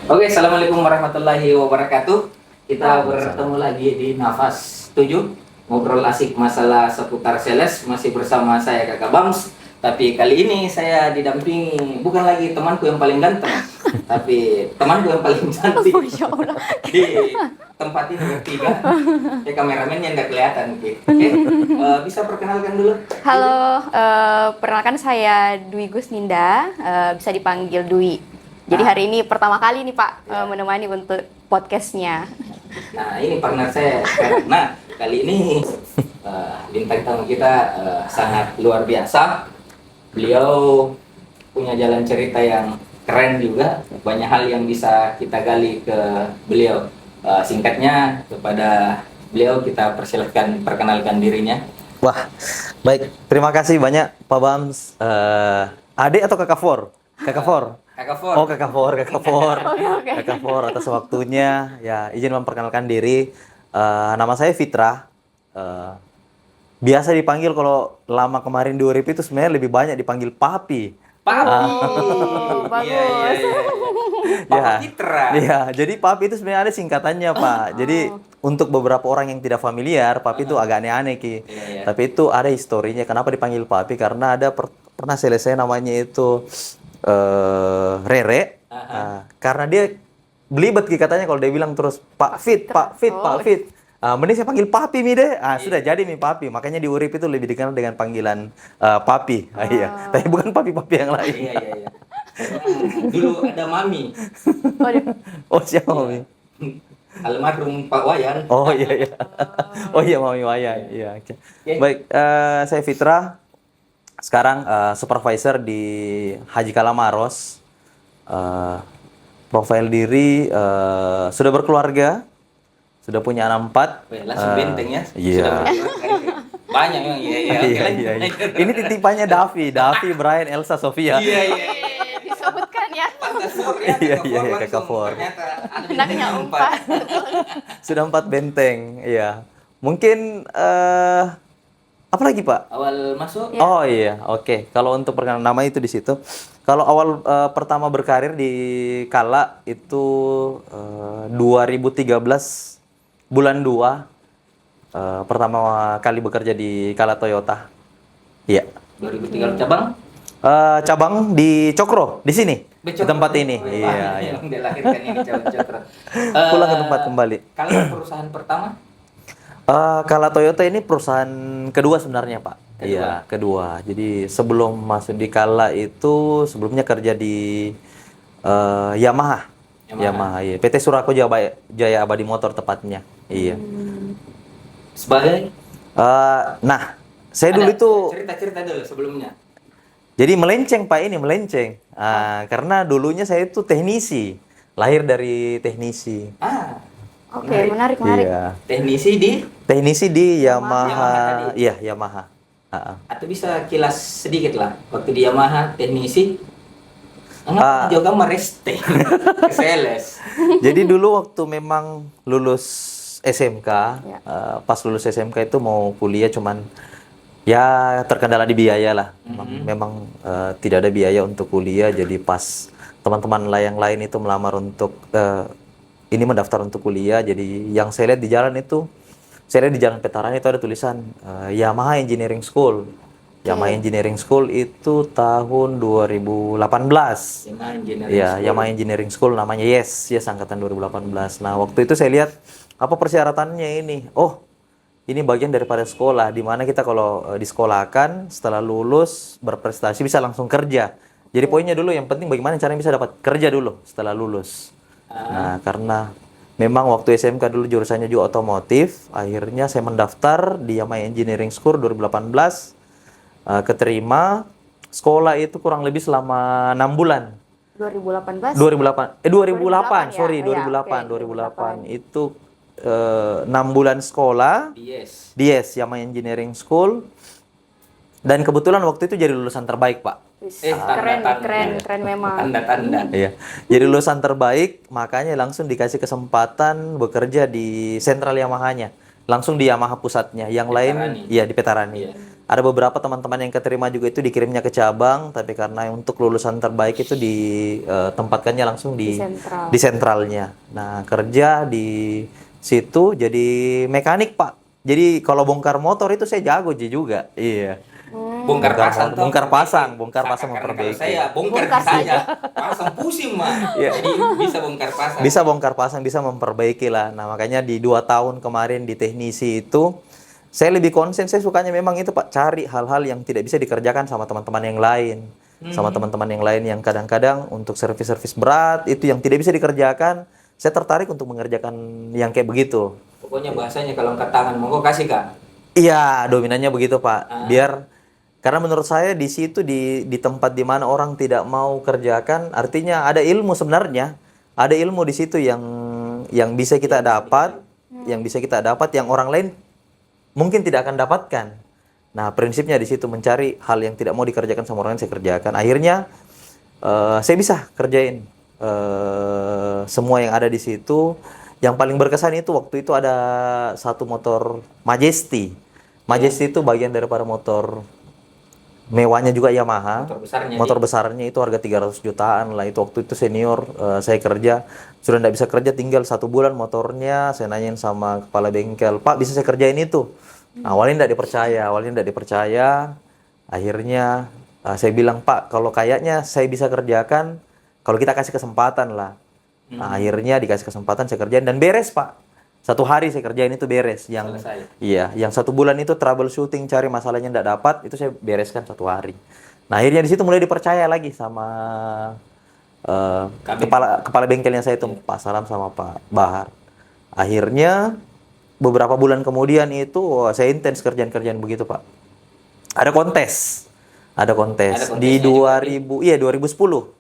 Oke, assalamualaikum warahmatullahi wabarakatuh. Kita bertemu lagi di Nafas 7, ngobrol asik masalah seputar sales, masih bersama saya Kakak Bams. Tapi kali ini saya didampingi bukan lagi temanku yang paling ganteng, tapi temanku yang paling cantik. Masya Allah. Di tempat ini bertiga. Ya kameramennya nggak kelihatan. Oke, bisa perkenalkan dulu. Halo, perkenalkan saya Dwi Gusninda, bisa dipanggil Dwi. Jadi hari ini pertama kali nih Pak menemani untuk podcastnya. Nah, ini partner saya karena kali ini bintang tamu kita sangat luar biasa. Beliau punya jalan cerita yang keren juga, banyak hal yang bisa kita gali ke beliau. Singkatnya kepada beliau kita perkenalkan dirinya. Wah, baik. Terima kasih banyak Pak Bams. Adik atau Kakak For? Kakak For. Kakak For. Oh, Kakak For. Oke. Kakak For atas waktunya. Ya, izin memperkenalkan diri. Nama saya Fitra. Biasa dipanggil kalau lama kemarin di Urip itu sebenarnya lebih banyak dipanggil Papi. Papi. Oh, bagus. Papa Fitra. Iya, jadi Papi itu sebenarnya ada singkatannya, Pak. Jadi untuk beberapa orang yang tidak familiar, Papi itu agak aneh-aneh, Ki. Iya. Tapi itu ada historinya kenapa dipanggil Papi, karena ada pernah selesai namanya itu Rere. Karena dia belibet, Ki, katanya kalau dia bilang terus Pak Fit. Mending saya panggil Papi mi deh. Sudah jadi mi Papi. Makanya di Urip itu lebih dikenal dengan panggilan Papi. Iya. Tapi bukan Papi-papi yang lain. Iya. Dulu ada Mami. Oh, siapa Mami? Almarhum Pak Wayan. Oh iya. Oh iya, Mami Wayan. Iya. Okay. Baik, saya Fitra. Sekarang supervisor di Haji Kalamaros. Profil diri sudah berkeluarga. Sudah punya anak 4. Langsung benteng ya. Iya. Banyak yang iya. Ini titipannya Davi, Brian, Elsa, Sofia. Iya. Disebutkan ya. Iya, Kakak For. Anaknya 4. Sudah 4 benteng, iya. Mungkin apa lagi, Pak? Awal masuk. Ya. Oh iya, oke. Kalau untuk perkenalan nama itu di situ. Kalau awal pertama berkarir di Kala itu 2013 bulan 2 pertama kali bekerja di Kala Toyota. Iya. 2003 cabang. Cabang di Cokro, di sini. Di Becok. tempat ini. Oh, Iya. Yang dilahirkan ini cabang Cokro. Pulang ke tempat kembali. Kalau perusahaan pertama? Kala Toyota ini perusahaan kedua sebenarnya, Pak. Kedua. Iya, kedua. Jadi sebelum masuk di Kala itu sebelumnya kerja di Yamaha, iya. PT Surako Jaya Abadi Motor tepatnya. Iya. Sebagai? Saya dulu itu cerita dulu sebelumnya. jadi melenceng, Pak, ini melenceng. Karena dulunya saya itu teknisi, lahir dari teknisi. Oke, menarik. Iya. Teknisi di Yamaha. tadi. Iya, Yamaha. Atau bisa kilas sedikit lah. Waktu di Yamaha teknisi. Enggak juga meresteng. Sales. Jadi dulu waktu memang lulus SMK, Ya. Pas lulus SMK itu mau kuliah cuman ya terkendala di biaya lah. Memang tidak ada biaya untuk kuliah, jadi pas teman-teman yang lain itu melamar untuk ini mendaftar untuk kuliah, jadi yang saya lihat di jalan itu, saya lihat di Jalan Veteran itu ada tulisan Yamaha Engineering School. Yamaha Engineering School itu tahun 2018. Yamaha Engineering School namanya, yes, angkatan 2018. Nah, waktu itu saya lihat apa persyaratannya ini. Oh, ini bagian daripada sekolah, di mana kita kalau disekolahkan setelah lulus berprestasi bisa langsung kerja. Jadi poinnya dulu yang penting bagaimana caranya bisa dapat kerja dulu setelah lulus. Nah, karena memang waktu SMK dulu jurusannya juga otomotif, akhirnya saya mendaftar di Yamaha Engineering School 2018. Keterima, sekolah itu kurang lebih selama 6 bulan. 2018. 2008, sorry, ya. 2008. Itu 6 bulan sekolah di Yamaha Engineering School. Dan kebetulan waktu itu jadi lulusan terbaik, Pak. Keren memang. Tanda-tanda. Iya. Jadi lulusan terbaik, makanya langsung dikasih kesempatan bekerja di sentral Yamaha-nya. Langsung di Yamaha pusatnya. Yang lain, iya di Petarani. Iya. ada beberapa teman-teman yang keterima juga itu dikirimnya ke cabang, tapi karena untuk lulusan terbaik itu ditempatkannya langsung Di sentral. di sentralnya. Nah, kerja di situ jadi mekanik, Pak. Jadi kalau bongkar motor itu saya jago juga. Iya. Bongkar pasang toh. bongkar pasang Karena kalau memperbaiki. saya bongkar Bongkar saja, pasang pusing mah. Iya. Jadi bisa bongkar pasang. Bisa bongkar pasang, bisa memperbaiki lah. Nah, makanya di 2 tahun kemarin di teknisi itu saya lebih konsen, saya sukanya memang itu Pak, cari hal-hal yang tidak bisa dikerjakan sama teman-teman yang lain. Sama teman-teman yang lain yang kadang-kadang untuk servis-servis berat itu yang tidak bisa dikerjakan, saya tertarik untuk mengerjakan yang kayak begitu. Pokoknya bahasanya kalau angkat tangan monggo kasih Kak. Iya, dominannya begitu Pak. Biar karena menurut saya di situ di tempat di mana orang tidak mau kerjakan, artinya ada ilmu sebenarnya. Ada ilmu di situ yang bisa kita dapat, yang bisa kita dapat yang orang lain mungkin tidak akan dapatkan. Nah, prinsipnya di situ mencari hal yang tidak mau dikerjakan sama orang lain saya kerjakan. Akhirnya saya bisa kerjain semua yang ada di situ. Yang paling berkesan itu waktu itu ada satu motor Majesty. Majesty itu bagian daripada motor mewahnya juga Yamaha. Motor besarnya itu harga 300 jutaan lah. Itu waktu itu senior saya kerja. Sudah tidak bisa kerja, tinggal 1 bulan motornya. Saya nanyain sama kepala bengkel, Pak bisa saya kerjain itu? Nah, awalnya tidak dipercaya. Akhirnya saya bilang, Pak kalau kayaknya saya bisa kerjakan kalau kita kasih kesempatan lah. Nah, akhirnya dikasih kesempatan saya kerjain dan beres Pak. 1 hari saya kerjain itu beres. Yang 1 bulan itu troubleshooting cari masalahnya tidak dapat, itu saya bereskan 1 hari. Nah, akhirnya di situ mulai dipercaya lagi sama kepala bengkelnya saya itu Pak Salam sama Pak Bahar. Akhirnya beberapa bulan kemudian itu saya intens kerjaan begitu Pak. Ada kontes di 2010.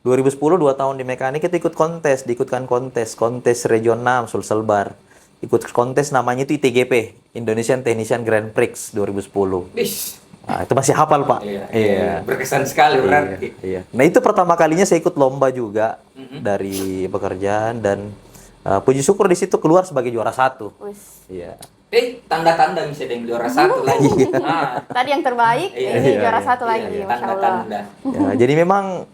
2010 2 tahun di mekanik kita diikutkan kontes Region 6 Sulselbar. Ikut kontes namanya itu ITGP, Indonesian Technician Grand Prix 2010. Nah, itu masih hafal Pak. Iya. Berkesan sekali berarti. Iya. Nah, itu pertama kalinya saya ikut lomba juga dari pekerjaan dan puji syukur di situ keluar sebagai juara 1. Iya. Tanda-tanda bisa yang juara 1 lagi. Tadi yang terbaik, ini juara 1 lagi, Masya Allah. Tanda-tanda. Ya, jadi memang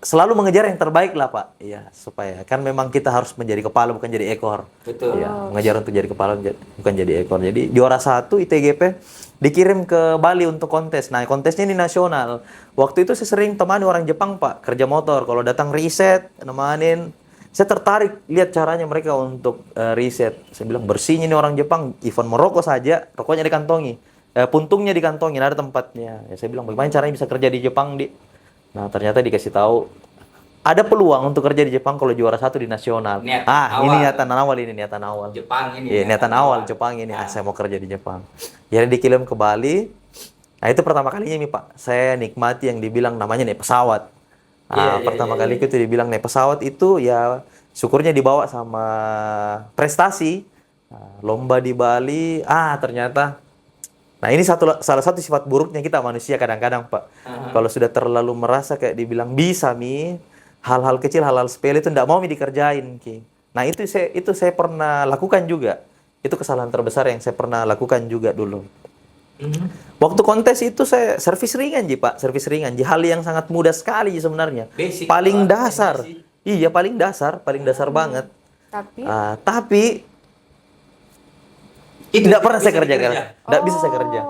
selalu mengejar yang terbaik lah Pak. Iya, supaya kan memang kita harus menjadi kepala bukan jadi ekor. Betul. Ya, mengejar untuk jadi kepala bukan jadi ekor. Jadi juara 1 ITGP dikirim ke Bali untuk kontes. Nah, kontesnya ini nasional. Waktu itu saya sering temani orang Jepang Pak, kerja motor. Kalau datang riset, nemanin. Saya tertarik lihat caranya mereka untuk riset. Saya bilang bersihnya ini orang Jepang, even merokok saja, rokoknya dikantongi. Puntungnya dikantongin, ada tempatnya. Ya, saya bilang bagaimana caranya bisa kerja di Jepang, Di? Nah, ternyata dikasih tahu ada peluang untuk kerja di Jepang kalau juara 1 di nasional. Ini niatan awal. Jepang ini. Iya, niatan awal Jepang ini. Saya mau kerja di Jepang. Jadi dikirim ke Bali. Nah, itu pertama kalinya nih, Pak. Saya nikmati yang dibilang namanya naik pesawat. Pertama kali itu dibilang naik pesawat itu ya syukurnya dibawa sama prestasi. Lomba di Bali, ternyata nah ini salah satu sifat buruknya kita manusia kadang-kadang Pak. Kalau sudah terlalu merasa kayak dibilang bisa hal-hal kecil, hal-hal sepele itu tidak mau dikerjain Ki. Nah itu saya pernah lakukan juga. Itu kesalahan terbesar yang saya pernah lakukan juga dulu. Waktu kontes itu saya servis ringan Pak, hal yang sangat mudah sekali sebenarnya. Basic, paling dasar. Iya, paling dasar banget. Tapi tidak pernah saya kerjakan. Tidak bisa saya kerja.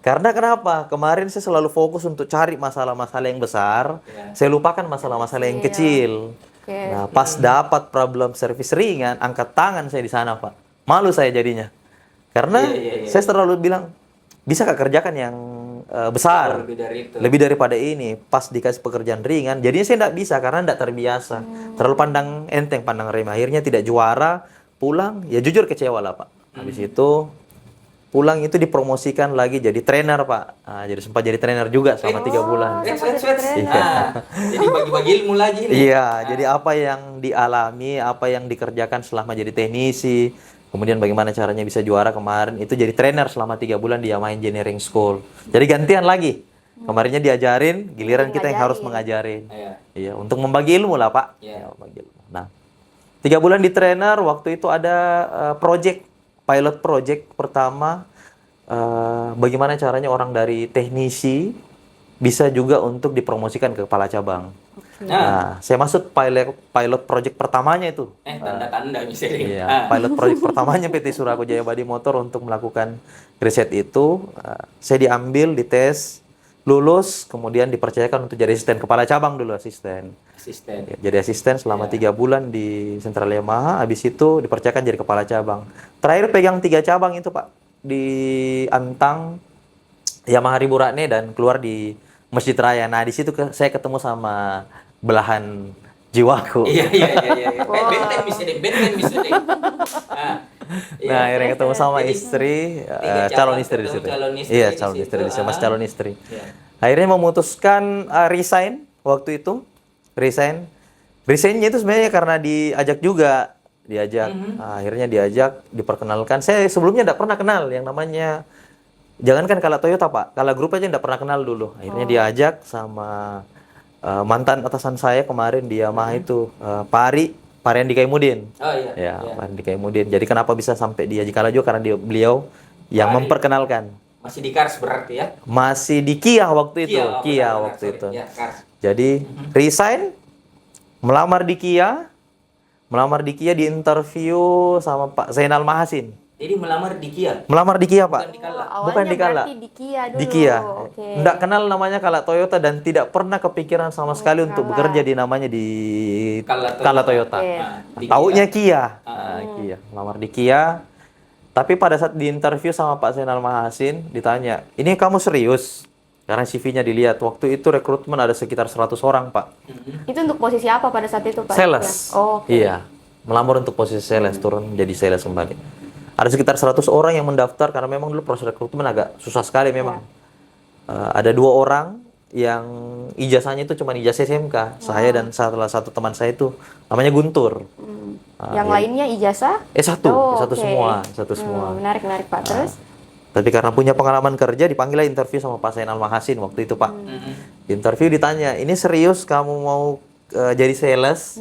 Karena kenapa? Kemarin saya selalu fokus untuk cari masalah-masalah yang besar. Saya lupakan masalah-masalah yang kecil. Nah, pas dapat problem servis ringan, angkat tangan saya di sana, Pak. Malu saya jadinya. Karena saya selalu bilang, bisa Kak kerjakan yang besar. Lebih daripada ini. Pas dikasih pekerjaan ringan, jadinya saya tidak bisa karena tidak terbiasa. Terlalu pandang enteng, pandang remeh. Akhirnya tidak juara, pulang, ya jujur kecewa lah, Pak. Habis itu pulang itu dipromosikan lagi jadi trainer Pak. Jadi sempat jadi trainer juga selama 3 bulan. Jadi bagi-bagi ilmu lagi nih. Iya, jadi apa yang dialami, apa yang dikerjakan selama jadi teknisi, kemudian bagaimana caranya bisa juara kemarin, itu jadi trainer selama 3 bulan di Yamaha Engineering School. Jadi gantian lagi. Kemarinnya diajarin, giliran kita yang harus mengajarin. Iya, untuk membagi ilmu lah Pak. Nah, 3 bulan di trainer, waktu itu ada pilot project pertama bagaimana caranya orang dari teknisi bisa juga untuk dipromosikan ke kepala cabang. Nah, saya masuk pilot project pertamanya itu. Tanda-tanda misalnya. Iya, pilot project pertamanya PT Suraku Jaya Badi Motor untuk melakukan riset itu. Saya diambil, dites, lulus, kemudian dipercayakan untuk jadi asisten kepala cabang dulu, asisten. Ya, jadi asisten selama 3 bulan di Sentral Yamaha, habis itu dipercayakan jadi kepala cabang. Terakhir pegang 3 cabang itu Pak, di Antang, Yamaha Ribu Rakne, dan keluar di Masjid Raya. Nah, di situ saya ketemu sama belahan jiwaku. Iya. Benten misalnya. Nah, akhirnya ketemu sama istri, calon istri di situ. Iya, calon istri di situ, Mas calon istri. Akhirnya memutuskan resign waktu itu. Resignnya itu sebenarnya karena diajak juga. Akhirnya diajak, diperkenalkan. Saya sebelumnya tidak pernah kenal yang namanya, jangankan Kala Toyota Pak, Kala Group aja tidak pernah kenal dulu. Akhirnya diajak sama mantan atasan saya kemarin di Yamaha itu, Pak Ariandi Kaimudin. Oh iya. Ya, Pak Ariandi Kaimudin. Jadi kenapa bisa sampai diajak Kala juga, karena beliau yang memperkenalkan. Masih di Kars berarti ya? Masih di Kia waktu itu. Kia waktu itu. Ya, Kars. Jadi resign, melamar di Kia, di interview sama Pak Zainal Mahasin. Jadi melamar di Kia? Melamar di Kia, Pak. Bukan di Kala. Berarti di Kia dulu. Di Kia. Okay. Nggak kenal namanya Kala Toyota dan tidak pernah kepikiran sama sekali untuk bekerja di namanya di Kala Toyota. Okay. Taunya Kia. Kia. Melamar di Kia. Tapi pada saat di interview sama Pak Zainal Mahasin, ditanya, ini kamu serius? Karena CV-nya dilihat. Waktu itu rekrutmen ada sekitar 100 orang, Pak. Itu untuk posisi apa pada saat itu, Pak? Sales. Oh, okay. Iya. Melamar untuk posisi sales, turun jadi sales kembali. Ada sekitar 100 orang yang mendaftar karena memang dulu proses rekrutmen agak susah sekali memang. Ada 2 orang yang ijazahnya itu cuma ijazah SMK. Saya dan salah satu teman saya itu namanya Guntur. Yang lainnya ijazah? S1 okay. semua. Menarik Pak. Terus? Tapi karena punya pengalaman kerja, dipanggil interview sama Pak Zainal Mahasin waktu itu Pak. Interview ditanya, ini serius kamu mau jadi sales?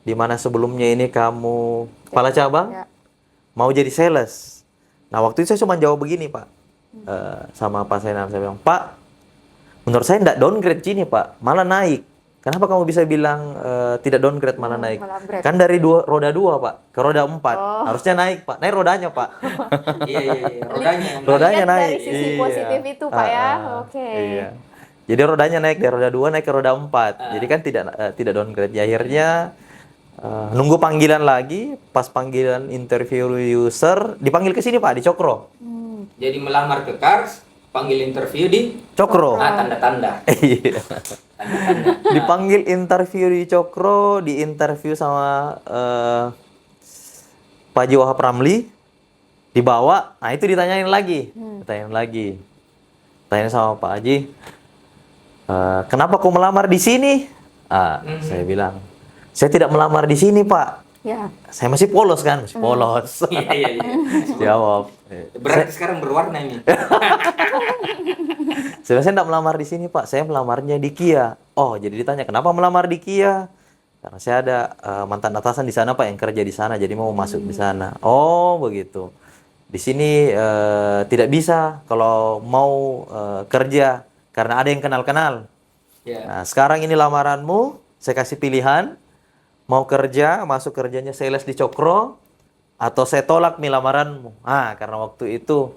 Dimana sebelumnya ini kamu kepala cabang? Ya. Mau jadi sales. Nah, waktu itu saya cuma jawab begini, Pak. Sama Pak Zainal, saya bilang, Pak, menurut saya tidak downgrade sini, Pak. Malah naik. Kenapa kamu bisa bilang tidak downgrade, malah naik? Kan dari roda 2, Pak, ke roda 4. Harusnya naik, Pak. Naik rodanya, Pak. Iya. Rodanya naik. Dari sisi positif itu, Pak ya. Oke. Iya. Jadi rodanya naik dari roda 2 naik ke roda 4. Jadi kan tidak downgrade. Ya, akhirnya nunggu panggilan lagi. Pas panggilan interview user, dipanggil ke sini, Pak, di Cokro. Jadi melamar ke Kars, panggil interview di Cokro. Tanda-tanda. Iya. Dipanggil interview di Cokro, di interview sama Pak Haji Wahab Ramli, dibawa. Nah, itu ditanyain lagi. Tanya sama Pak Haji, kenapa kau melamar di sini? Saya bilang, saya tidak melamar di sini, Pak. Ya. Saya masih polos kan, Iya. Jawab. Berarti sekarang berwarna ini. Saya tidak melamar di sini, Pak. Saya melamarnya di Kia. Oh, jadi ditanya kenapa melamar di Kia? Karena saya ada mantan atasan di sana, Pak, yang kerja di sana, jadi mau masuk di sana. Oh, begitu. Di sini tidak bisa kalau mau kerja karena ada yang kenal-kenal. Yeah. Nah, sekarang ini lamaranmu, saya kasih pilihan, mau kerja, masuk kerjanya sales di Cokro, atau saya tolak nih lamaranmu. Karena waktu itu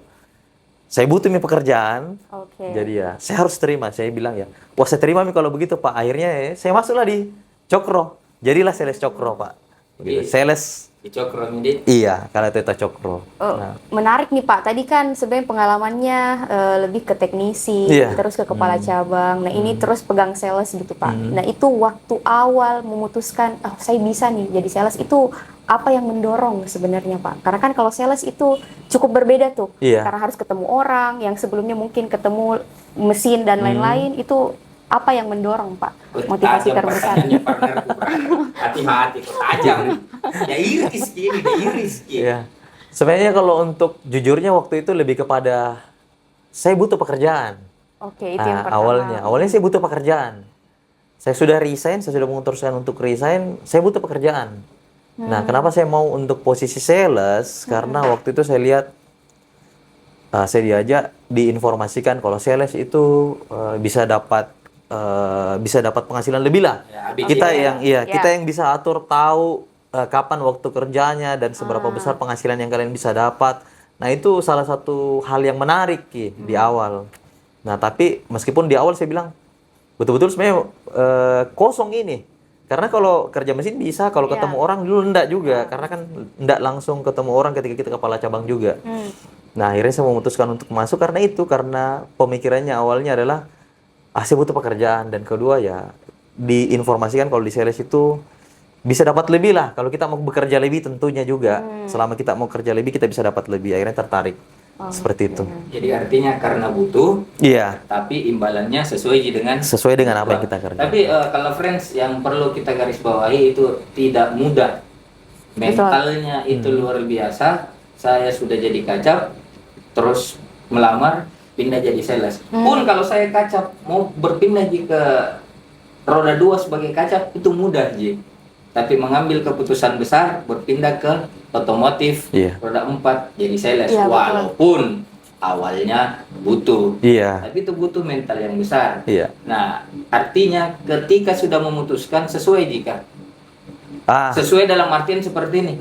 saya butuh pekerjaan, jadi ya saya harus terima. Saya bilang ya, wah saya terima kalau begitu, Pak. Akhirnya saya masuklah di Cokro, jadilah sales Cokro, Pak. Begitu. Sales di Cokro ini. Iya, Kala Toyota Cokro. Menarik nih, Pak. Tadi kan sebenarnya pengalamannya lebih ke teknisi, terus ke kepala cabang. Nah, ini terus pegang sales gitu, Pak. Nah, itu waktu awal memutuskan, saya bisa nih jadi sales, itu apa yang mendorong sebenarnya, Pak? Karena kan kalau sales itu cukup berbeda tuh. Karena harus ketemu orang yang sebelumnya mungkin ketemu mesin dan lain-lain. Itu apa yang mendorong, Pak? Motivasi terbesar. Hati-hati, tajam. Ya iris gini. Iya. Sebenarnya kalau untuk jujurnya waktu itu lebih kepada saya butuh pekerjaan. Oke, itu yang pertama. Awalnya saya butuh pekerjaan. Saya sudah resign, saya sudah memutuskan untuk resign, saya butuh pekerjaan. Nah, kenapa saya mau untuk posisi sales? Karena waktu itu saya lihat saya diajak diinformasikan kalau sales itu bisa dapat penghasilan lebih lah. Ya, Kita ya. yang kita yang bisa atur tahu kapan waktu kerjanya dan seberapa besar penghasilan yang kalian bisa dapat. Nah, itu salah satu hal yang menarik Ki, di awal. Nah, tapi meskipun di awal saya bilang betul-betul sebenarnya kosong ini. Karena kalau kerja mesin bisa, kalau ketemu orang dulu enggak juga. Karena kan enggak langsung ketemu orang ketika kita kepala cabang juga. Nah, akhirnya saya memutuskan untuk masuk karena pemikirannya awalnya adalah saya butuh pekerjaan, dan kedua ya diinformasikan kalau di sales itu bisa dapat lebih lah. Kalau kita mau bekerja lebih tentunya juga. Selama kita mau kerja lebih kita bisa dapat lebih. Akhirnya tertarik. Seperti itu. Jadi artinya karena butuh, Iya. tapi imbalannya sesuai dengan apa yang kita kerjakan. Tapi kalau friends, yang perlu kita garis bawahi itu tidak mudah. Mentalnya itu luar biasa. Saya sudah jadi kacap, terus melamar, pindah jadi sales. Pun kalau saya kacap mau berpindah ke roda 2 sebagai kacap itu mudah Ji. Tapi mengambil keputusan besar berpindah ke otomotif roda 4 jadi sales, walaupun awalnya butuh, tapi itu butuh mental yang besar. Nah, artinya ketika sudah memutuskan sesuai jika sesuai dalam artian seperti ini.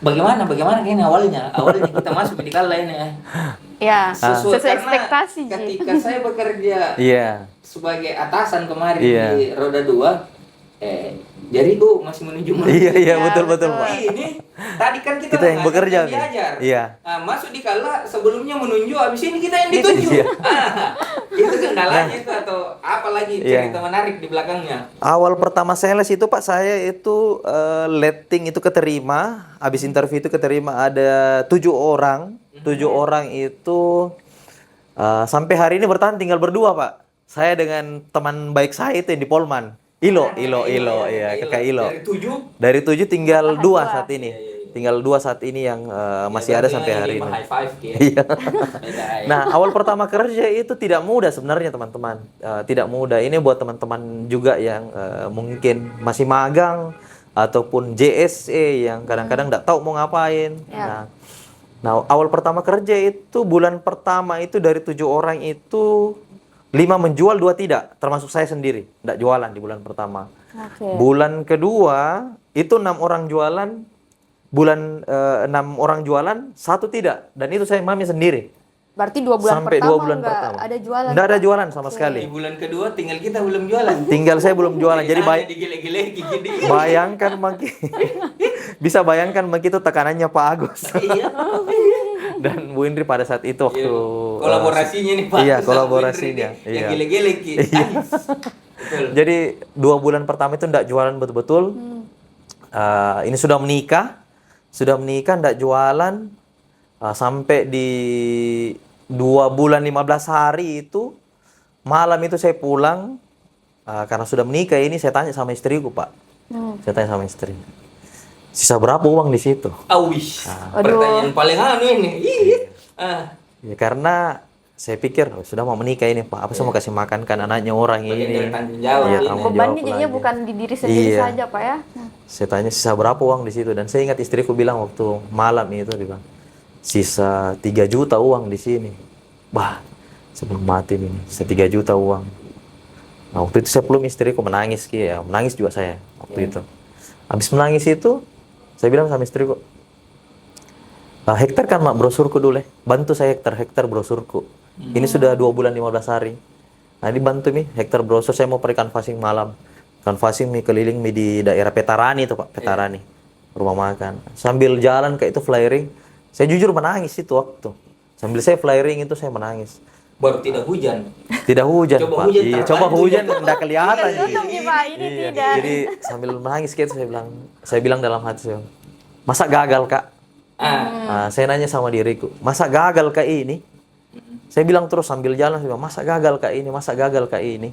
Bagaimana ini awalnya kita masuk di kala ini ya sesuai ekspektasi. Ketika saya bekerja sebagai atasan kemarin di roda 2, jariku masih menuju betul Pak. Ini tadi kan kita yang bekerja diajar. Nah, masuk di kala sebelumnya menunjuk, habis ini kita yang ditunjuk. Itu kendalanya itu atau apa lagi cerita menarik di belakangnya? Awal pertama sales itu Pak, saya itu letting itu keterima, habis interview itu keterima ada 7 orang. 7 orang itu sampai hari ini bertahan tinggal berdua Pak. Saya dengan teman baik saya itu yang di Polman. Ilo, kakak Ilo. Dari 7 tinggal 2 saat ini. Tinggal 2 saat ini yang masih ada sampai hari ini. Nah, awal pertama kerja itu tidak mudah sebenarnya teman-teman. Tidak mudah. Ini buat teman-teman juga yang mungkin masih magang ataupun JSE yang kadang-kadang nggak tahu mau ngapain. Nah, awal pertama kerja itu bulan pertama itu dari 7 orang itu 5 menjual, 2 tidak, termasuk saya sendiri, tidak jualan di bulan pertama. Bulan kedua itu 6 orang jualan, 6 orang jualan, 1 tidak, dan itu saya mami sendiri. Berarti 2 bulan sampai pertama 2 bulan nggak pertama ada jualan? Nggak ada jualan sama sekali. Di bulan kedua tinggal kita belum jualan. Tinggal saya belum jualan, jadi bayangkan bisa bayangkan begitu tekanannya Pak Agus. Dan Bu Indri pada saat itu waktu kolaborasinya nih Pak. Kolaborasinya. Gile-gile. Jadi 2 bulan pertama itu enggak jualan betul-betul. Ini sudah menikah enggak jualan sampai di 2 bulan 15 hari itu malam itu saya pulang karena sudah menikah ini saya tanya sama istriku Pak. Saya tanya sama istri. Sisa berapa uang di situ? Pertanyaan paling ini. Ya karena saya pikir sudah mau menikah ini Pak, apa saya mau kasih makan kan anaknya orang ini. Bebannya jadinya bukan di diri sendiri saja Pak ya. Saya tanya sisa berapa uang di situ, dan saya ingat istriku bilang waktu malam itu dia bilang sisa 3 juta uang di sini. Bah, sebelum mati ini sisa 3 juta uang. Nah, waktu itu saya peluk istriku, menangis menangis juga saya waktu itu. Habis menangis itu saya bilang sama istriku, hektar kan mak brosurku dulu, bantu saya hektar brosurku. Ini sudah 2 bulan 15 hari. Nah, dibantu hektar brosur, saya mau pergi canvassing malam. Canvassing keliling di daerah Petarani itu Pak, Petarani. Rumah makan. Sambil jalan kayak itu flyering, saya jujur menangis itu waktu. Sambil saya flyering itu saya menangis. Baru tidak hujan. Tidak hujan, Coba Pak. Hujan coba hujan enggak kelihatan. Tidak. Jadi sambil menangis gitu saya bilang dalam hati saya, masa gagal Kak? Saya nanya sama diriku, masa gagal Kak ini? Saya bilang terus sambil jalan, saya bilang, masa gagal Kak ini? Masa gagal Kak ini?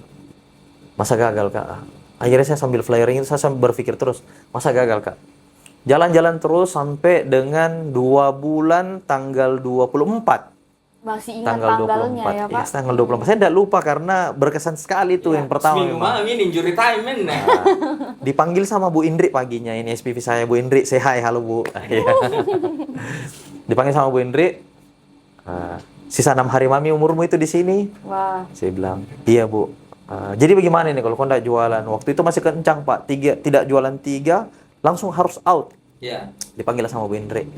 Masa gagal Kak? Akhirnya saya sambil flyering itu saya berpikir terus, masa gagal Kak? Jalan-jalan terus sampai dengan 2 bulan tanggal 24. Masih ingat tanggal tanggalnya 24. ya Pak? Tanggal 24. Saya tidak lupa karena berkesan sekali tuh yang pertama. Seminggu malam ini injury time dipanggil sama Bu Indri paginya, ini SPV saya Bu Indri, say hi, halo Bu. Dipanggil sama Bu Indri. sisa 6 hari mami umurmu itu di sini. Wah. Saya bilang, iya bu. Jadi bagaimana nih kalau kau tidak jualan? Waktu itu masih kencang pak, tidak jualan 3, langsung harus out. Iya. Dipanggil sama Bu Indri.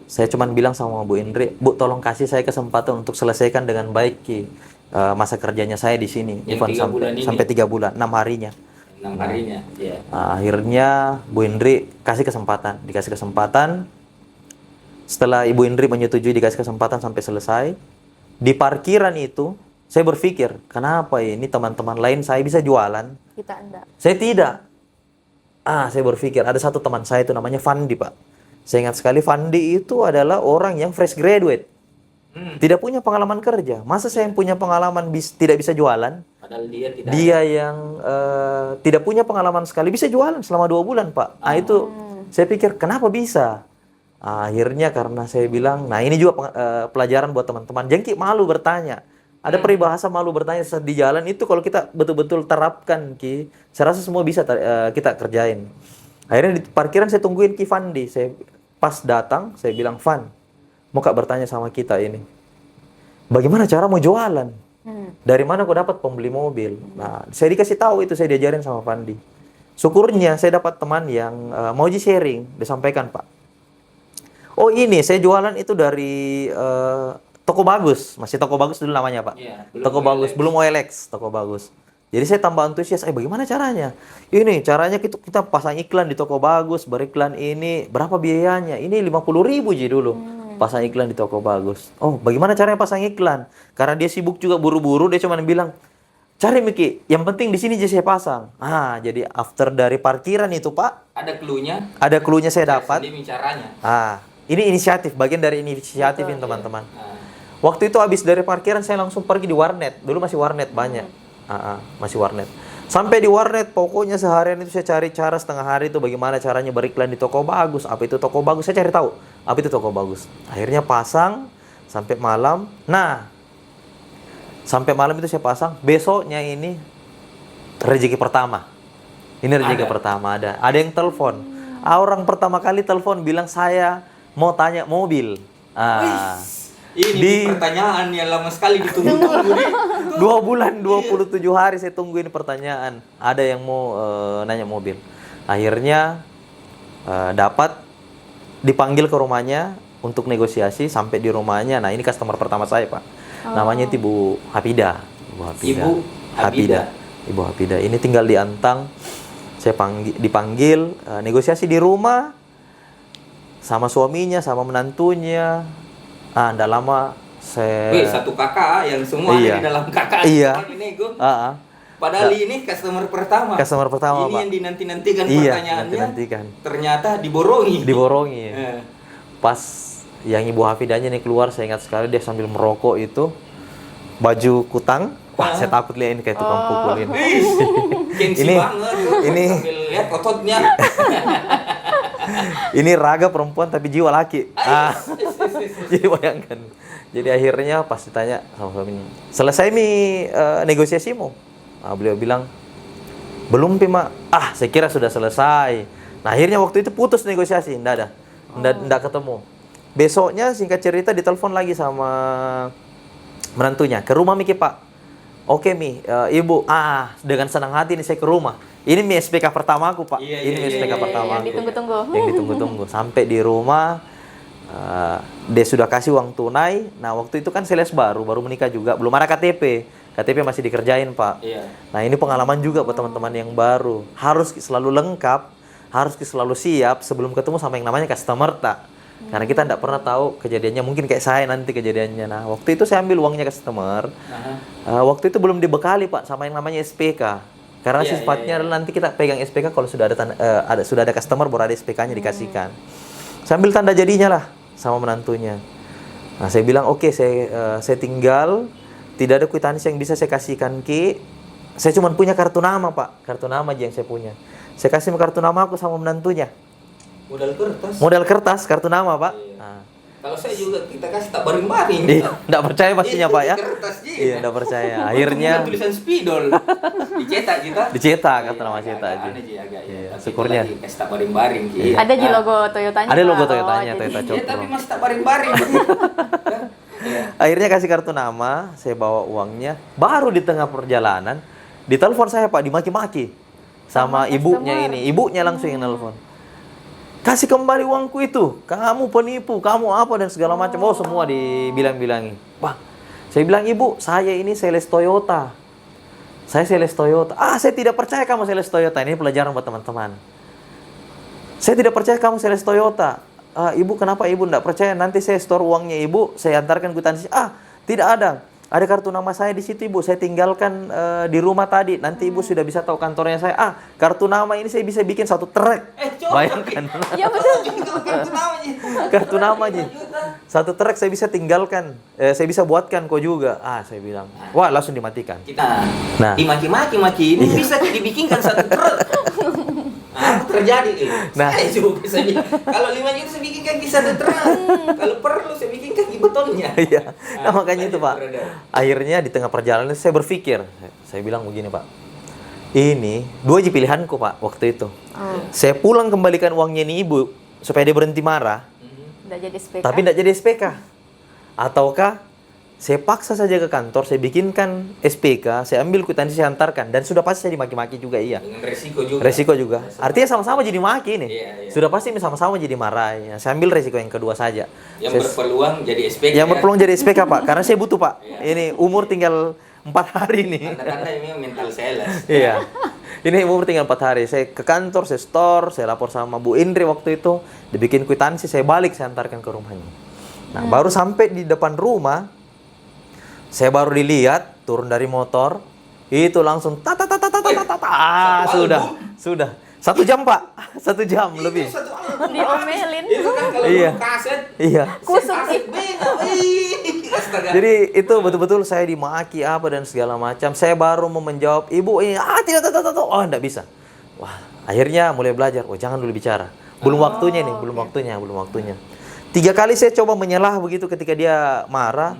Saya cuman bilang sama Bu Indri, Bu tolong kasih saya kesempatan untuk selesaikan dengan baik Ki. Masa kerjanya saya di sini. Yang 3 bulan ini? Sampai 3 bulan, 6 harinya. 6 harinya, iya. Akhirnya Bu Indri dikasih kesempatan. Setelah Ibu Indri menyetujui dikasih kesempatan sampai selesai, di parkiran itu saya berpikir, kenapa ini teman-teman lain saya bisa jualan, Kita enggak. saya tidak. Saya berpikir ada satu teman saya itu namanya Fandi Pak. Saya ingat sekali Fandi itu adalah orang yang fresh graduate, tidak punya pengalaman kerja. Masa saya yang punya pengalaman tidak bisa jualan? Padahal dia tidak. Dia yang tidak punya pengalaman sekali bisa jualan selama 2 bulan Pak. Itu saya pikir kenapa bisa? Akhirnya karena saya bilang, nah ini juga pelajaran buat teman-teman. Jengki malu bertanya. Ada peribahasa malu bertanya saat di jalan itu kalau kita betul-betul terapkan Ki, saya rasa semua bisa kita kerjain. Akhirnya di parkiran saya tungguin Ki Fandi. Saya pas datang, saya bilang, "Van, mau Kak bertanya sama kita ini. Bagaimana cara mau jualan? Dari mana kau dapat pembeli mobil?" Nah, saya dikasih tahu itu, saya diajarin sama Fandi. Syukurnya saya dapat teman yang mau sharing, disampaikan, Pak. Oh ini, saya jualan itu dari Toko Bagus. Masih Toko Bagus dulu namanya, Pak. Iya, Toko Bagus, belum OLX, Toko Bagus. Jadi saya tambah antusias, bagaimana caranya? Ini caranya kita pasang iklan di Toko Bagus, beriklan ini, berapa biayanya? Ini 50.000 Ji dulu. Pasang iklan di Toko Bagus. Oh, bagaimana caranya pasang iklan? Karena dia sibuk juga buru-buru, dia cuma bilang, "Cari Miki, yang penting di sini aja saya pasang." Jadi after dari parkiran itu, Pak, Ada clue-nya. ada clue-nya saya dapat. Ini caranya. Ini inisiatif, bagian dari inisiatif ini teman-teman. Waktu itu habis dari parkiran saya langsung pergi di warnet. Dulu masih warnet banyak. Masih warnet. Sampai di warnet, pokoknya seharian itu saya cari cara setengah hari itu bagaimana caranya beriklan di Toko Bagus. Apa itu Toko Bagus? Saya cari tahu. Apa itu Toko Bagus? Akhirnya pasang sampai malam. Nah, sampai malam itu saya pasang. Besoknya ini rezeki pertama. Ini rezeki pertama ada. Ada yang telepon. Orang pertama kali telepon bilang saya mau tanya mobil. Ini pertanyaan yang lama sekali ditunggu-tunggu nih. 2 bulan 27 hari saya tungguin pertanyaan. Ada yang mau nanya mobil. Akhirnya dapat dipanggil ke rumahnya untuk negosiasi sampai di rumahnya. Nah, ini customer pertama saya, Pak. Namanya itu Ibu Hafida. Ibu Hafida. Ini tinggal di Antang. Saya dipanggil negosiasi di rumah sama suaminya, sama menantunya. Nggak lama saya... satu kakak yang semua ada di dalam kakak. Iya. Ini gue. Padahal ini customer pertama. Customer pertama, ini Pak. yang dinanti-nantikan pertanyaannya. Dinantikan. Ternyata diborongi. Pas yang Ibu Hafidanya nih keluar, saya ingat sekali dia sambil merokok itu. Baju kutang. Wah, saya takut lihat ini kayak tukang pukulin. Gengsi banget. Ini sambil lihat ototnya. Ini raga perempuan tapi jiwa laki. Jadi bayangkan. Jadi akhirnya pas ditanya sama suaminya, "Selesai negosiasimu?" Beliau bilang, "Belum Mak." Saya kira sudah selesai. Nah, akhirnya waktu itu putus negosiasi, enggak ketemu. Besoknya singkat cerita ditelepon lagi sama menantunya, "Ke rumah Miki, Pak." "Oke Mi, Ibu." Dengan senang hati ini saya ke rumah. Ini SPK pertama aku, Pak. Ini SPK pertama yang ditunggu-tunggu. Yang ditunggu-tunggu. Sampai di rumah, dia sudah kasih uang tunai. Nah, waktu itu kan sales baru menikah juga, belum ada KTP. KTP masih dikerjain, Pak. Nah, ini pengalaman juga buat teman-teman yang baru. Harus selalu lengkap, harus selalu siap sebelum ketemu sama yang namanya customer, tak? Karena kita tidak pernah tahu kejadiannya, mungkin kayak saya nanti kejadiannya. Nah, waktu itu saya ambil uangnya customer. Waktu itu belum dibekali, Pak, sama yang namanya SPK. Karena sifatnya adalah nanti kita pegang SPK kalau sudah sudah ada customer baru ada SPK-nya dikasihkan. Sambil tanda jadinya lah sama menantunya. Nah, saya bilang oke, saya tinggal, tidak ada kwitansi yang bisa saya kasihkan Ki. Saya cuma punya kartu nama, Pak. Kartu nama aja yang saya punya. Saya kasih kartu nama aku sama menantunya. Modal kertas, kartu nama, Pak. Kalau saya juga kita kasih tak baring-baring. Enggak percaya pastinya, Pak ya. Kertas enggak percaya. Akhirnya tulisan spidol. Dicetak kita. Dicetak kartu nama cetak aja. Syukurnya. Kasih tak baring-baring. Ada di logo Toyotanya. Ada logo Toyotanya, Toyota Cokro. Tapi masih tak baring-baring. Akhirnya kasih kartu nama, saya bawa uangnya. Baru di tengah perjalanan, ditelepon saya Pak, dimaki-maki sama ibunya ini. Ibunya langsung yang nelpon. Kasih kembali uangku itu, kamu penipu, kamu apa dan segala macam. Oh semua dibilang-bilangin. Wah, saya bilang ibu, saya ini sales Toyota. Saya sales Toyota. Saya tidak percaya kamu sales Toyota. Ini pelajaran buat teman-teman. Saya tidak percaya kamu sales Toyota. Ibu, kenapa ibu tidak percaya? Nanti saya store uangnya ibu, saya antarkan kwitansi. Tidak ada. Ada kartu nama saya di situ ibu. Saya tinggalkan di rumah tadi. Nanti ibu sudah bisa tahu kantornya saya. Kartu nama ini saya bisa bikin 1 truk. Bayangkan. Ya betul. Kartu nama aja. 1 truk saya bisa tinggalkan. Saya bisa buatkan kok juga. Saya bilang. Wah, langsung dimatikan. Kita Nah. dimaki-maki ini bisa dibikinkan 1 truk. Terjadi saya juga bisa kalau 5 juta saya bikinkan bisa 1 truk. Kalau perlu saya bikinkan di betonnya. Iya. Nah, makanya itu Pak. Akhirnya di tengah perjalanan saya berpikir, saya bilang begini Pak. Ini 2 aja pilihanku Pak waktu itu. Saya pulang kembalikan uangnya ini ibu supaya dia berhenti marah. Nggak jadi SPK. Tapi tidak jadi SPK. Ataukah saya paksa saja ke kantor, saya bikinkan SPK, saya ambil kwitansi, saya antarkan, dan sudah pasti saya dimaki-maki juga iya. Dengan resiko juga. Resiko juga. Artinya sama-sama jadi maki nih. Iya. Sudah pasti sama-sama jadi marah. Ya. Saya ambil resiko yang kedua saja. Yang berpeluang jadi SPK. Yang berpeluang jadi SPK Pak, karena saya butuh Pak. Ini umur tinggal 4 hari nih. Tanda-tanda ini mental sales. Iya. Ini umur tinggal 4 hari. Saya ke kantor, saya store, saya lapor sama Bu Indri waktu itu, dibikin kwitansi, saya balik, saya antarkan ke rumahnya. Nah, baru sampai di depan rumah, saya baru dilihat turun dari motor, itu langsung sudah 1 jam Pak, 1 jam lebih. Diomelin. Itu kan kalau Iya. kaset. Iya. Kusut kaset astaga. Jadi itu betul-betul saya dimaki apa dan segala macam. Saya baru mau menjawab, ibu ini tidak, enggak bisa. Wah, akhirnya mulai belajar. Jangan dulu bicara. Belum waktunya nih, belum waktunya. 3 kali saya coba menyelah begitu ketika dia marah.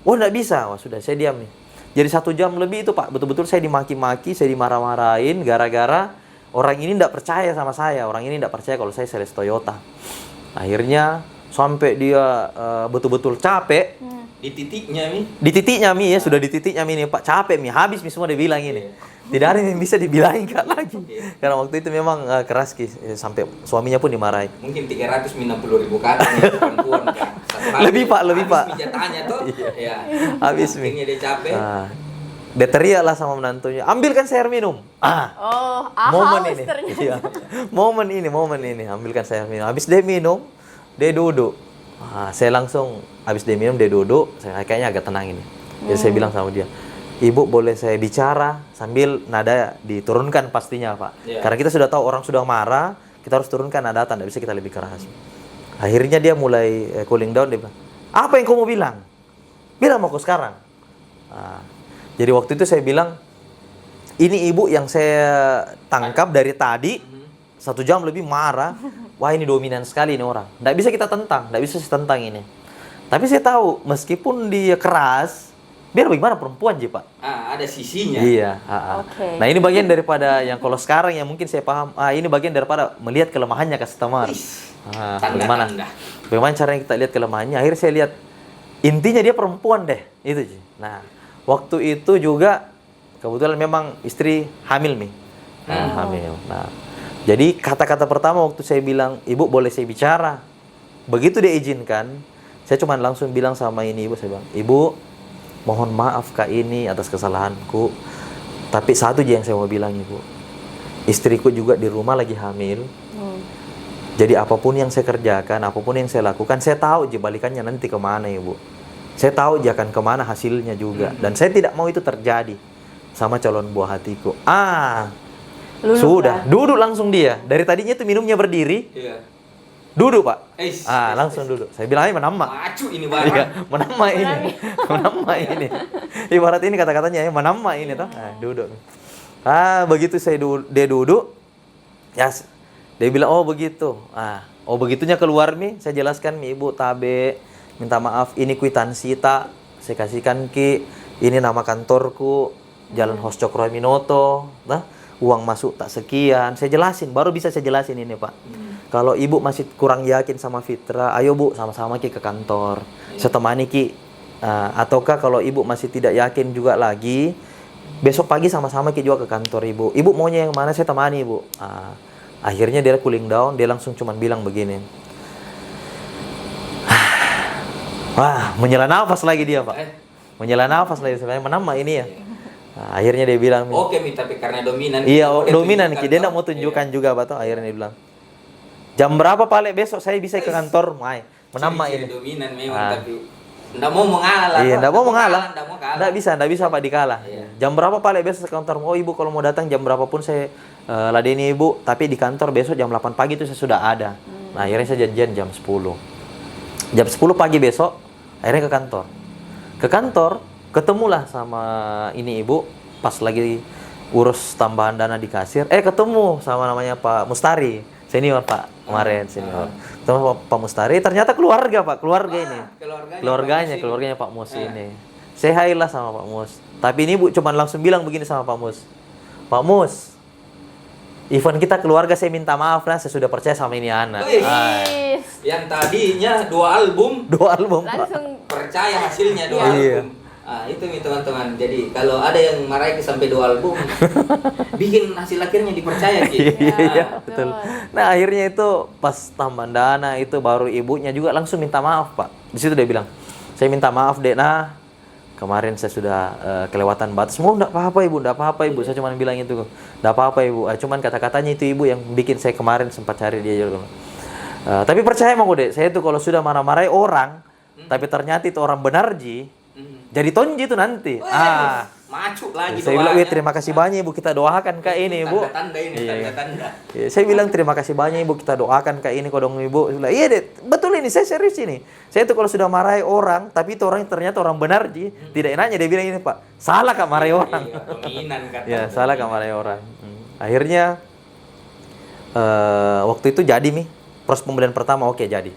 Enggak bisa. Wah, sudah saya diam nih. Jadi 1 jam lebih itu Pak, betul-betul saya dimaki-maki, saya dimarah-marahin gara-gara orang ini enggak percaya sama saya. Orang ini enggak percaya kalau saya sales Toyota. Akhirnya sampai dia betul-betul capek. Di titiknya nih. Di titiknya Mi ya, sudah di titiknya Mi nih Pak, capek Mi, habis Mi semua dia bilang ini. Tidak ada yang bisa dibilangin Kak lagi. Karena waktu itu memang keras Ki, sampai suaminya pun dimarahi. Mungkin 390.000 kata nih perempuan Kak. Lebih, Pak, lebih, Pak. Habis mijatanya tuh. Ya. Habis Mi. Akhirnya dia capek. Dia teriak lah sama menantunya, ambilkan saya air minum. Momen haus ini. ternyata. Iya. Momen ini, ambilkan saya air minum. Habis dia minum, dia duduk. Saya langsung habis dia minum dia duduk, saya kayaknya agak tenang ini. Jadi saya bilang sama dia, ibu boleh saya bicara sambil nada diturunkan pastinya Pak. Karena kita sudah tahu orang sudah marah, kita harus turunkan nada, tidak bisa kita lebih keras. Akhirnya dia mulai cooling down, dia bilang, apa yang kamu bilang? Bilang mau aku sekarang. Jadi waktu itu saya bilang, ini ibu yang saya tangkap dari tadi, 1 jam lebih marah. Wah ini dominan sekali ini orang. Nggak bisa kita tentang, nggak bisa saya tentang ini. Tapi saya tahu, meskipun dia keras, biar bagaimana perempuan Ji Pak. Ada sisinya. Iya. Oke. Nah ini bagian daripada yang kalau sekarang yang mungkin saya paham, ini bagian daripada melihat kelemahannya customer. Tanda-tanda. Bagaimana caranya kita lihat kelemahannya. Akhirnya saya lihat, intinya dia perempuan deh. Itu Ji. Nah, waktu itu juga, kebetulan memang istri hamil nih. Hamil. Nah, jadi kata-kata pertama waktu saya bilang, ibu boleh saya bicara. Begitu dia izinkan, saya cuma langsung bilang sama ini ibu, saya bilang, ibu, mohon maaf Kak ini atas kesalahanku. Tapi satu aja yang saya mau bilang ibu, istriku juga di rumah lagi hamil. Jadi apapun yang saya kerjakan, apapun yang saya lakukan, saya tahu aja balikannya nanti kemana ibu. Saya tahu aja akan kemana hasilnya juga. Dan saya tidak mau itu terjadi sama calon buah hatiku. Sudah, duduk langsung dia. Dari tadinya itu minumnya berdiri. Iya. Duduk Pak. Langsung duduk. Saya bilang aja menama. Macu ini barang. Iya, menama ini. Menama ini. Ibarat ini kata-katanya ya, menama ini toh. Duduk. Begitu dia duduk, ya dia bilang oh begitu. Begitunya keluar nih, saya jelaskan nih Ibu Tabe, minta maaf ini kwitansi tak saya kasihkan Ki. Ini nama kantorku, Jalan Hos Cokro Minoto. Uang masuk tak sekian. Saya jelasin, baru bisa saya jelasin ini Pak. Kalau ibu masih kurang yakin sama Fitra, ayo Bu sama-sama Ki ke kantor. Saya temani Ki Ataukah kalau ibu masih tidak yakin juga lagi, besok pagi sama-sama kita juga ke kantor ibu. Ibu maunya yang mana, saya temani ibu. Akhirnya dia cooling down, dia langsung cuman bilang begini. Wah, menghela nafas lagi dia, Pak. Menghela nafas lagi, sebenarnya menambah ini ya. Akhirnya dia bilang, oke, tapi karena dominan. iya, dominan, dia tidak mau tunjukkan juga, Pak. Akhirnya dia bilang, jam berapa Pak Le besok saya bisa ke kantor? Menambah ini. Dominan memang, tapi nggak mau mengalah. Iya, nggak mau mengalah. Nggak bisa Pak dikalah. Iya. Jam berapa Pak Le besok ke kantor? Oh ibu, kalau mau datang jam berapapun saya ladeni ibu. Tapi di kantor besok jam 8 pagi itu saya sudah ada. Nah akhirnya saya janjian jam 10. Jam 10 pagi besok, akhirnya ke kantor. Ke kantor, ketemulah sama ini ibu. Pas lagi urus tambahan dana di kasir. Ketemu sama namanya Pak Mustari. Senior Pak, kemarin senior. Ketemu Pak Mustari, ternyata keluarga Pak, keluarga ini. Keluarganya Pak Mus ini. Saya hai lah sama Pak Mus. Tapi ini Bu cuma langsung bilang begini sama Pak Mus. Pak Mus, event kita keluarga, saya minta maaf lah, saya sudah percaya sama ini anak. Yang tadinya 2 album. 2 album Pak. Langsung Percaya hasilnya 2 album. Itu nih teman-teman. Jadi kalau ada yang marahi sampai 2 album, bikin hasil akhirnya dipercaya gitu. Iya, betul. Nah, akhirnya itu pas tambahan dana itu baru ibunya juga langsung minta maaf, Pak. Di situ dia bilang, "Saya minta maaf, Dek. Nah, kemarin saya sudah kelewatan batas." "Oh, enggak apa-apa, Ibu. Enggak apa-apa, Ibu." Saya cuma bilang itu. "Enggak apa-apa, Ibu. Cuman kata-katanya itu Ibu yang bikin saya kemarin sempat cari dia juga." Tapi percaya mau Dek, saya itu kalau sudah marah-marahi orang, tapi ternyata itu orang benar jadi tonji itu nanti. Macu lagi saya bilang, terima kasih banyak Ibu, kita doakan Kak ini, Ibu. Tanda-tanda ini, tanda-tanda. Iya, saya bilang terima kasih banyak Ibu, kita doakan Kak ini kodong Ibu. Saya bilang, iya deh, betul ini, saya serius ini. Saya itu kalau sudah marahi orang, tapi itu orang ternyata orang benar tidak enaknya dia bilang ini Pak, salah Kak marahi orang. Iya, dominan kata. Ya, salah Kak marahi orang. Akhirnya waktu itu jadi nih, proses pembelian pertama oke jadi.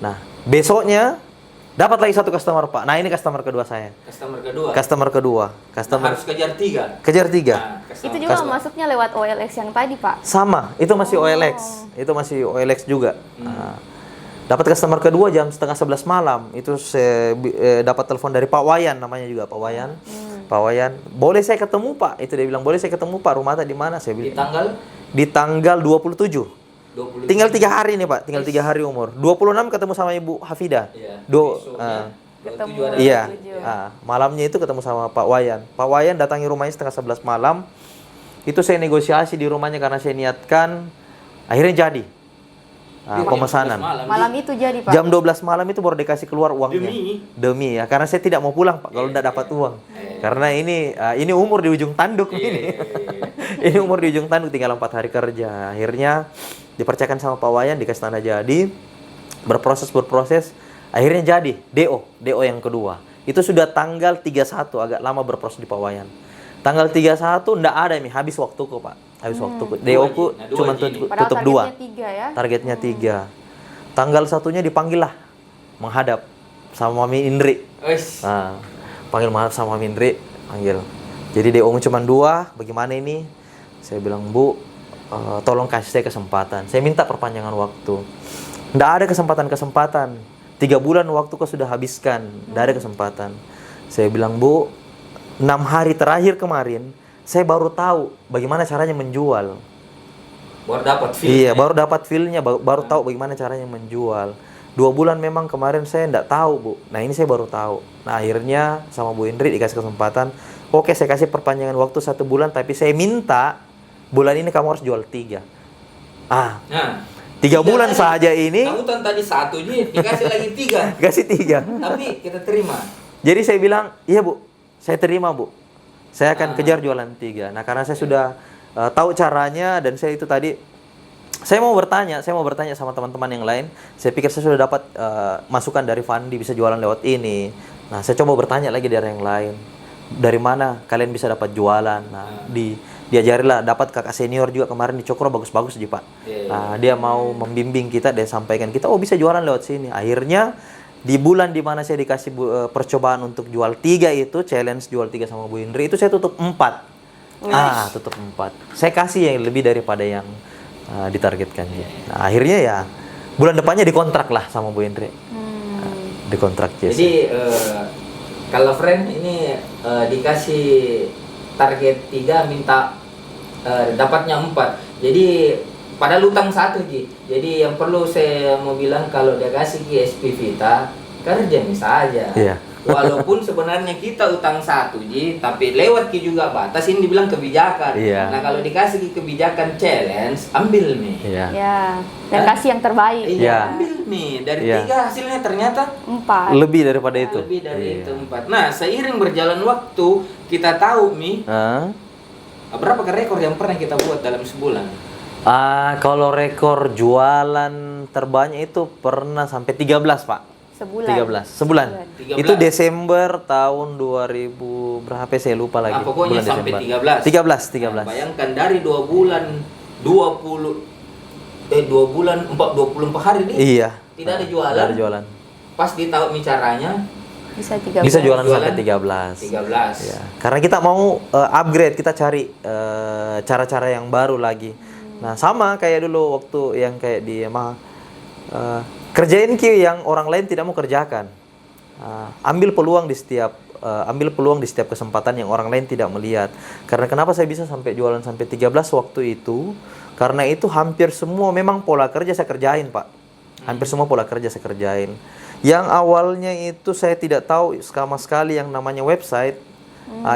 Nah, besoknya dapat lagi 1 customer Pak. Nah ini customer kedua saya. Customer kedua. Harus kejar 3. Kejar 3. Nah, itu juga masuknya lewat OLX yang tadi Pak. Sama, itu masih OLX. Itu masih OLX juga. Dapat customer kedua jam setengah 11 malam. Itu saya dapat telepon dari Pak Wayan, namanya juga Pak Wayan. Pak Wayan, boleh saya ketemu Pak? Itu dia bilang, boleh saya ketemu Pak, rumah di mana? Saya bilang, di tanggal 27. Tinggal 3 hari nih Pak, tinggal 3 hari umur. 26 ketemu sama Ibu Hafida. Iya. Malamnya itu ketemu sama Pak Wayan. Pak Wayan datangi rumahnya setengah 11 malam. Itu saya negosiasi di rumahnya karena saya niatkan. Akhirnya jadi. Pemesanan. Malam itu jadi Pak. Jam 12 malam itu baru dikasih keluar uangnya. Demi ya, karena saya tidak mau pulang Pak kalau tidak dapat uang. Karena ini umur di ujung tanduk ini. Ini umur di ujung tanduk, tinggal 4 hari kerja. Akhirnya dipercayakan sama Pak Wayan, dikasih tanda jadi, berproses, akhirnya jadi DO yang kedua. Itu sudah tanggal 31, agak lama berproses di Pak Wayan. Tanggal 31 enggak ada nih, habis waktuku Pak. Habis waktuku. DO ku cuma tutup 2. Targetnya 3. Tanggal 1-nya dipanggil lah menghadap sama Mami Indri. Panggil menghadap sama Mami Indri, panggil. Jadi DO cuma 2, bagaimana ini? Saya bilang, "Bu, tolong kasih saya kesempatan. Saya minta perpanjangan waktu." Nggak ada kesempatan. 3 bulan waktu kau sudah habiskan. Nggak ada kesempatan. Saya bilang, "Bu, 6 hari terakhir kemarin, saya baru tahu bagaimana caranya menjual." Baru dapat feel. Iya, baru dapat feel-nya, baru tahu bagaimana caranya menjual. 2 bulan memang kemarin saya nggak tahu, Bu. Nah, ini saya baru tahu. Nah, akhirnya sama Bu Indri dikasih kesempatan. Oke, saya kasih perpanjangan waktu 1 bulan, tapi saya minta bulan ini kamu harus jual 3. 3 bulan tadi, saja ini. Kamu tadi 1 dikasih lagi 3. Kasih 3. Tapi kita terima. Jadi saya bilang, iya Bu, saya terima Bu. Saya akan kejar jualan 3. Nah karena saya sudah tahu caranya dan saya itu tadi, saya mau bertanya sama teman-teman yang lain. Saya pikir saya sudah dapat masukan dari Fandi bisa jualan lewat ini. Nah saya coba bertanya lagi dari yang lain. Dari mana kalian bisa dapat jualan? Nah diajarilah, dapat kakak senior juga kemarin di Cokro bagus-bagus Pak. Nah, dia mau membimbing kita dan sampaikan kita, oh bisa jualan lewat sini. Akhirnya di bulan dimana saya dikasih percobaan untuk jual 3 itu, challenge jual 3 sama Bu Indri, itu saya tutup 4. Tutup 4. Saya kasih yang lebih daripada yang ditargetkan. Nah, akhirnya ya bulan depannya dikontrak lah sama Bu Indri. Dikontrak JC. Jadi kalau friend ini dikasih target 3 minta dapatnya 4. Jadi padahal utang 1 Ji. Jadi yang perlu saya mau bilang kalau dia kasih ke SP Vita kerja saja. Iya. Walaupun sebenarnya kita utang 1 Ji, tapi lewat ki juga batas ini dibilang kebijakan. Iya. Nah kalau dikasih ki kebijakan challenge, ambil nih. Iya. Ya, dan kasih yang terbaik. Iya, Iya. ambil nih. Dari Iya. 3 hasilnya ternyata 4. Lebih daripada itu. lebih dari Iya. itu 4. Nah, seiring berjalan waktu, kita tahu Mi, Ah. berapa rekor yang pernah kita buat dalam sebulan? Kalau rekor jualan terbanyak itu pernah sampai 13, Pak. Sebulan. 13. Sebulan. 13. Itu Desember tahun 2000 berapa saya lupa lagi. Nah, pokoknya Bulan sampai Desember. 13. 13. Nah, bayangkan dari 2 bulan 2 bulan 24 hari nih. Iya. Tidak ada jualan. Tidak ada jualan. Pas ditahu mi caranya Bisa 13. Bisa jualan Jualan sampai 13. 13. Ya. Karena kita mau upgrade, kita cari cara-cara yang baru lagi. Nah, sama kayak dulu waktu yang kayak di kerjain ki yang orang lain tidak mau kerjakan. Ambil peluang di setiap kesempatan yang orang lain tidak melihat. Karena kenapa saya bisa sampai jualan sampai 13 waktu itu? Karena itu hampir semua memang pola kerja saya kerjain, Pak. Hampir semua pola kerja saya kerjain. Yang awalnya itu saya tidak tahu sama sekali yang namanya website.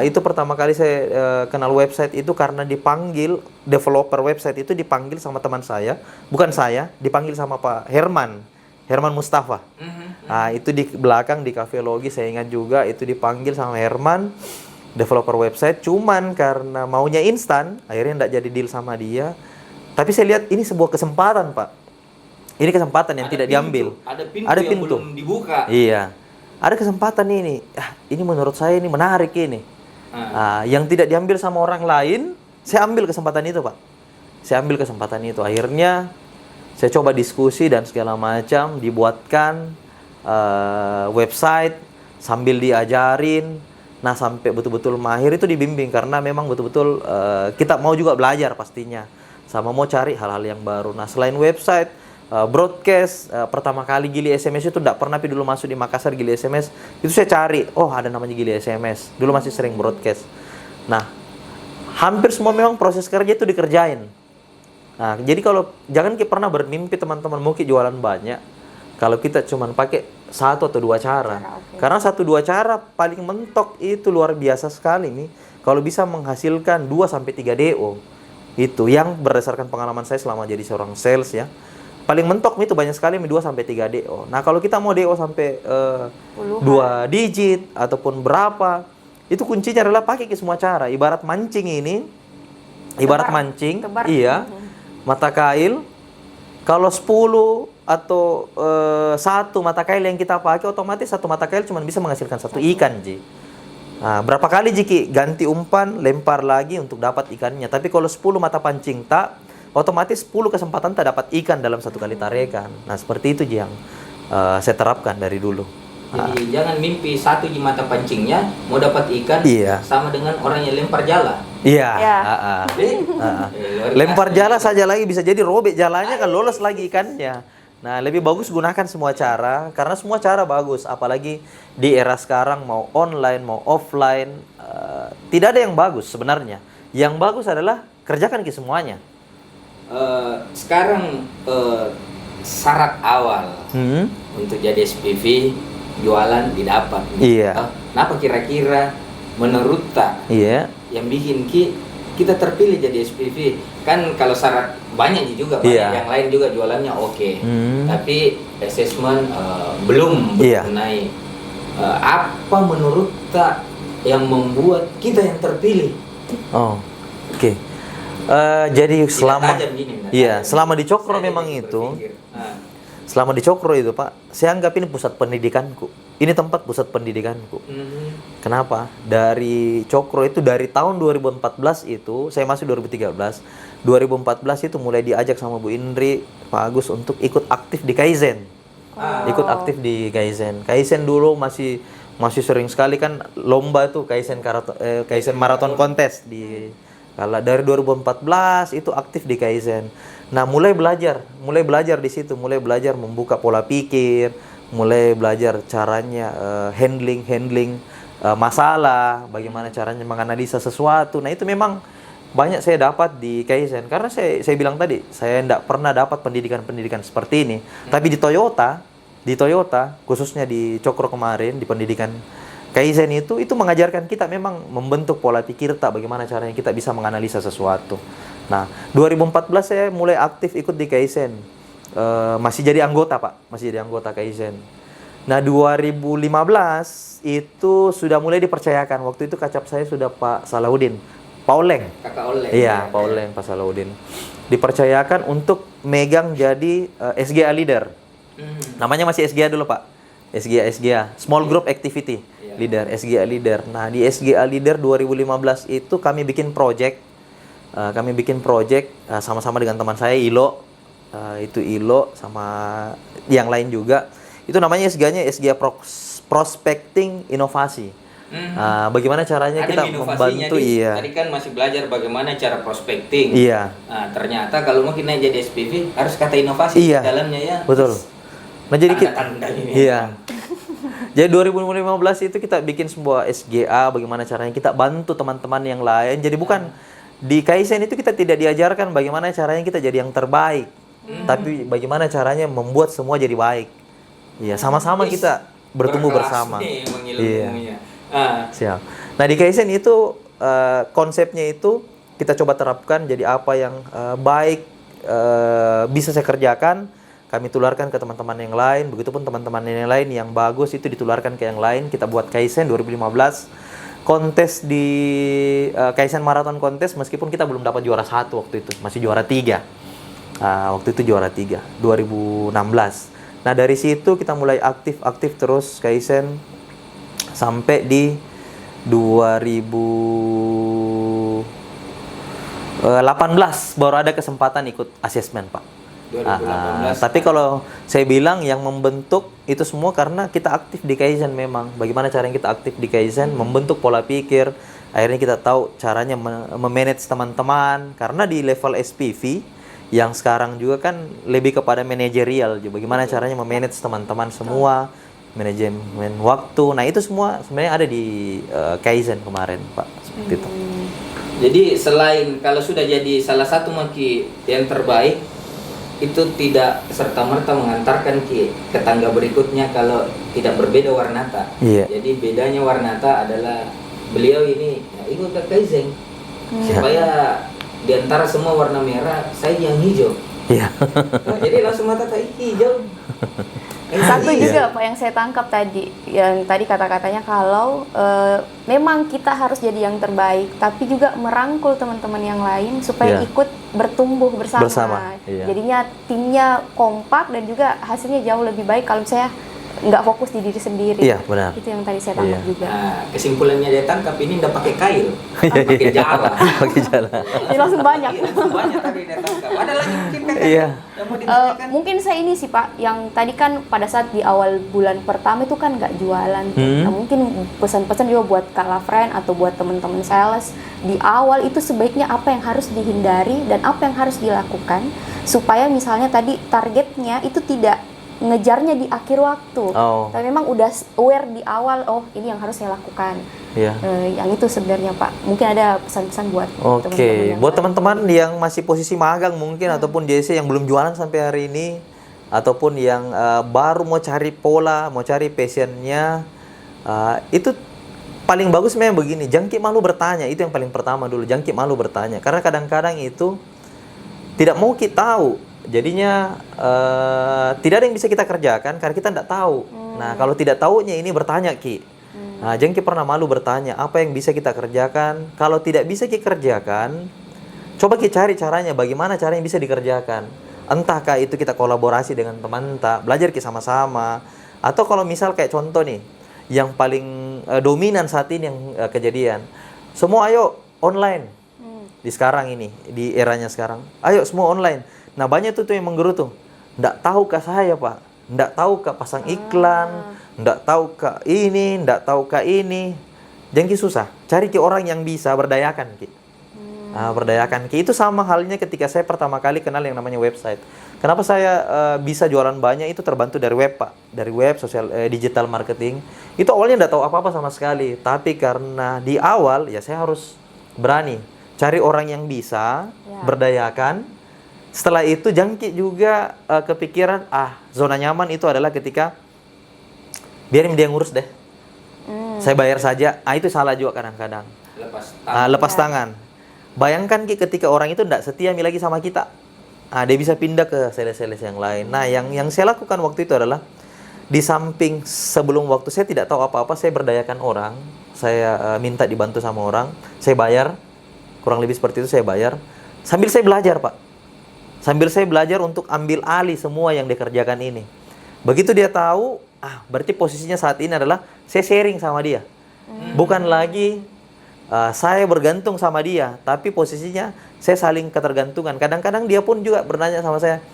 Itu pertama kali saya kenal website itu karena dipanggil developer website itu dipanggil sama teman saya, bukan saya, dipanggil sama Pak Herman Mustafa. Itu di belakang di Cafe Logi saya ingat juga itu dipanggil sama Herman, developer website. Cuman karena maunya instan, akhirnya tidak jadi deal sama dia. Tapi saya lihat ini sebuah kesempatan, Pak. Ini kesempatan yang tidak diambil. Ada pintu yang belum dibuka. Iya. Ada kesempatan ini. Ini menurut saya ini menarik ini. Yang tidak diambil sama orang lain, saya ambil kesempatan itu, Pak. Saya ambil kesempatan itu. Akhirnya saya coba diskusi dan segala macam, dibuatkan website sambil diajarin. Nah, sampai betul-betul mahir itu dibimbing karena memang betul-betul kita mau juga belajar pastinya. Sama mau cari hal-hal yang baru. Nah, selain website, broadcast, pertama kali Gili SMS itu tidak pernah dulu masuk di Makassar Gili SMS. Itu saya cari, ada namanya Gili SMS. Dulu masih sering broadcast. Nah, hampir semua memang proses kerja itu dikerjain. Nah, jadi kalau jangan kita pernah bermimpi teman-teman mungkin jualan banyak. Kalau kita cuma pakai 1 atau 2 cara. Karena 1-2 cara paling mentok itu luar biasa sekali nih. Kalau bisa menghasilkan 2 sampai 3 DO. Itu yang berdasarkan pengalaman saya selama jadi seorang sales ya. Paling mentok itu banyak sekali 2 sampai 3 DO. Nah, kalau kita mau DO sampai 2 digit ataupun berapa, itu kuncinya adalah pakai ke semua cara. Ibarat mancing ini, Tebar. iya. Mata kail kalau 10 atau 1 mata kail yang kita pakai, otomatis 1 mata kail cuma bisa menghasilkan 1 ikan, Ji. Nah, berapa kali Jiki ganti umpan, lempar lagi untuk dapat ikannya. Tapi kalau 10 mata pancing tak, otomatis 10 kesempatan tak dapat ikan dalam 1 kali tarikan. Nah, seperti itu yang saya terapkan dari dulu. Jadi jangan mimpi 1 di mata pancingnya mau dapat ikan sama dengan orang yang lempar jala. Iya. Luar Lempar biasa. jala saja lagi bisa jadi robek jalanya kan lolos lagi ikannya. Nah, lebih bagus gunakan semua cara karena semua cara bagus, apalagi di era sekarang mau online mau offline, tidak ada yang bagus sebenarnya. Yang bagus adalah kerjakan ke semuanya. Sekarang syarat awal untuk jadi SPV jualan didapat. Iya. Kenapa kira-kira menurut tak yang bikin kita terpilih jadi SPV? Kan kalau syarat banyak juga Pak. Yang lain juga jualannya oke. Tapi assessment belum mengenai apa menurut tak yang membuat kita yang terpilih. Oke. Jadi selama di Cokro Saya memang jadi itu berpikir. selama di Cokro itu Pak, saya anggap ini pusat pendidikanku. Ini tempat pusat pendidikanku. Kenapa? Dari Cokro itu dari tahun 2014 itu, saya masuk 2013. 2014 itu mulai diajak sama Bu Indri, Pak Agus untuk ikut aktif di Kaizen. Ikut aktif di Kaizen. Kaizen dulu masih sering sekali kan lomba itu Kaizen marathon kontes di kalau dari 2014 itu aktif di Kaizen. Nah, mulai belajar di situ, mulai belajar membuka pola pikir, mulai belajar caranya handling masalah, bagaimana caranya menganalisa sesuatu. Nah itu memang banyak saya dapat di Kaizen, karena saya bilang tadi, saya tidak pernah dapat pendidikan seperti ini. Tapi di Toyota khususnya di Cokro kemarin, di pendidikan Kaizen itu mengajarkan kita memang membentuk pola pikir kita, bagaimana caranya kita bisa menganalisa sesuatu. Nah 2014 saya mulai aktif ikut di Kaizen, masih jadi anggota Pak, masih jadi anggota Kaizen. Nah 2015 itu sudah mulai dipercayakan, waktu itu kacap saya sudah Pak Salahuddin, Pak Oleng. Kakak Oleng. Iya, Pak Oleng, Pak Salahuddin. Dipercayakan untuk megang jadi SGA leader. Namanya masih SGA dulu Pak. SGA, Small Group Activity Leader, SGA leader. Nah, di SGA leader 2015 itu kami bikin project. Sama-sama dengan teman saya Ilo. Itu Ilo sama yang lain juga. Itu namanya SGA-nya SGA Prospecting Inovasi. Bagaimana caranya kita membantu? Iya. Tadi kan masih belajar bagaimana cara prospecting. Iya. Nah, ternyata kalau mau kita jadi SPV harus kata inovasi di dalamnya ya. Betul. Nah, jadi kita ini. Iya. Jadi 2015 itu kita bikin sebuah SGA, bagaimana caranya kita bantu teman-teman yang lain. Jadi bukan di Kaizen itu kita tidak diajarkan bagaimana caranya kita jadi yang terbaik. Tapi bagaimana caranya membuat semua jadi baik. Iya, sama-sama kita bertumbuh bersama. Iya. Siap. Nah di Kaizen itu konsepnya itu kita coba terapkan jadi apa yang baik bisa saya kerjakan, kami tularkan ke teman-teman yang lain. Begitupun teman-teman yang lain yang bagus itu ditularkan ke yang lain. Kita buat Kaizen 2015 kontes di Kaizen Marathon Kontes, meskipun kita belum dapat juara 1 waktu itu, masih juara 3. Waktu itu juara 3 2016. Nah dari situ kita mulai aktif terus Kaizen sampai di 2018 baru ada kesempatan ikut asesmen Pak. 2018. Tapi kalau saya bilang yang membentuk itu semua karena kita aktif di Kaizen memang. Bagaimana caranya kita aktif di Kaizen, membentuk pola pikir. Akhirnya kita tahu caranya memanage teman-teman. Karena di level SPV yang sekarang juga kan lebih kepada manajerial, bagaimana caranya memanage teman-teman semua, manajemen waktu. Nah itu semua sebenarnya ada di Kaizen kemarin Pak, seperti itu. Jadi selain kalau sudah jadi salah satu maki yang terbaik, itu tidak serta-merta mengantarkan ke tangga berikutnya kalau tidak berbeda Warnata. Jadi bedanya Warnata adalah beliau ini ikut ke Kaizen supaya di antara semua warna merah, saya yang hijau. Iya. Jadi langsung mata hijau. Satu juga Pak yang saya tangkap tadi, yang tadi kata-katanya kalau memang kita harus jadi yang terbaik, tapi juga merangkul teman-teman yang lain supaya ikut bertumbuh bersama. Jadinya timnya kompak dan juga hasilnya jauh lebih baik kalau saya nggak fokus di diri sendiri. Iya, benar. Itu yang tadi saya tangkap juga. Nah, kesimpulannya dia tangkap ini nggak pakai kail, pakai jala. Pakai jala. Jadi langsung banyak. Langsung banyak tadi dia tangkap. Ada lagi mungkin kan? Yang mau ditanyakan? Mungkin saya ini sih Pak, yang tadi kan pada saat di awal bulan pertama itu kan nggak jualan. Nah, mungkin pesan-pesan juga buat Kak Lafren atau buat teman-teman sales di awal itu sebaiknya apa yang harus dihindari dan apa yang harus dilakukan supaya misalnya tadi targetnya itu tidak ngejarnya di akhir waktu, tapi memang udah aware di awal, oh ini yang harus saya lakukan. Yang itu sebenarnya Pak, mungkin ada pesan-pesan buat teman-teman. Buat teman-teman yang masih posisi magang mungkin ataupun JC yang belum jualan sampai hari ini, ataupun yang baru mau cari pola, mau cari passionnya, itu paling bagus memang begini, jangan malu bertanya. Itu yang paling pertama dulu, jangan malu bertanya, karena kadang-kadang itu tidak mau kita tahu. Jadinya tidak ada yang bisa kita kerjakan karena kita tidak tahu. Nah kalau tidak tahunya ini bertanya Ki. Nah jangan pernah malu bertanya apa yang bisa kita kerjakan. Kalau tidak bisa kita kerjakan, coba kita cari caranya. Bagaimana cara yang bisa dikerjakan? Entahkah itu kita kolaborasi dengan teman, belajar kita sama-sama. Atau kalau misal kayak contoh nih, yang paling dominan saat ini yang kejadian, semua ayo online di sekarang ini, di eranya sekarang. Ayo semua online. Nah banyak tuh yang menggerutu, nggak tahu kah saya Pak, nggak tahu kah pasang iklan, nggak tahu kah ini, nggak tahu kah ini. Jangan susah, cari ke orang yang bisa berdayakan Ki. Berdayakan Ki itu sama halnya ketika saya pertama kali kenal yang namanya website. Kenapa saya bisa jualan banyak itu terbantu dari web, Pak. Dari web, digital marketing. Itu awalnya nggak tahu apa-apa sama sekali. Tapi karena di awal, ya saya harus berani. Cari orang yang bisa, berdayakan. Setelah itu jangkit juga kepikiran, zona nyaman itu adalah ketika biarin dia ngurus deh. Saya bayar saja. Itu salah juga kadang-kadang. Lepas tangan. Bayangkan ketika orang itu tidak setia lagi sama kita. Dia bisa pindah ke sales-sales yang lain. Nah, yang saya lakukan waktu itu adalah di samping sebelum waktu saya tidak tahu apa-apa, saya berdayakan orang. Saya minta dibantu sama orang. Saya bayar. Kurang lebih seperti itu saya bayar. Sambil saya belajar, Pak. Sambil saya belajar untuk ambil alih semua yang dikerjakan ini. Begitu dia tahu, berarti posisinya saat ini adalah saya sharing sama dia. Bukan lagi saya bergantung sama dia, tapi posisinya saya saling ketergantungan. Kadang-kadang dia pun juga bertanya sama saya,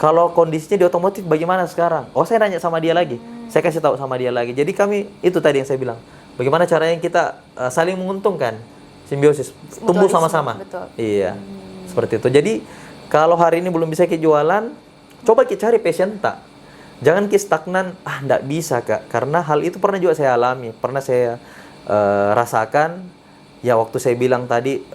kalau kondisinya di otomotif bagaimana sekarang? Saya nanya sama dia lagi, saya kasih tahu sama dia lagi. Jadi kami, itu tadi yang saya bilang, bagaimana caranya kita saling menguntungkan, simbiosis, tumbuh sama-sama. Iya, seperti itu. Jadi kalau hari ini belum bisa jualan, coba kita cari passion tak. Jangan kita stagnan, nggak bisa Kak. Karena hal itu pernah juga saya alami, pernah saya rasakan. Ya waktu saya bilang tadi,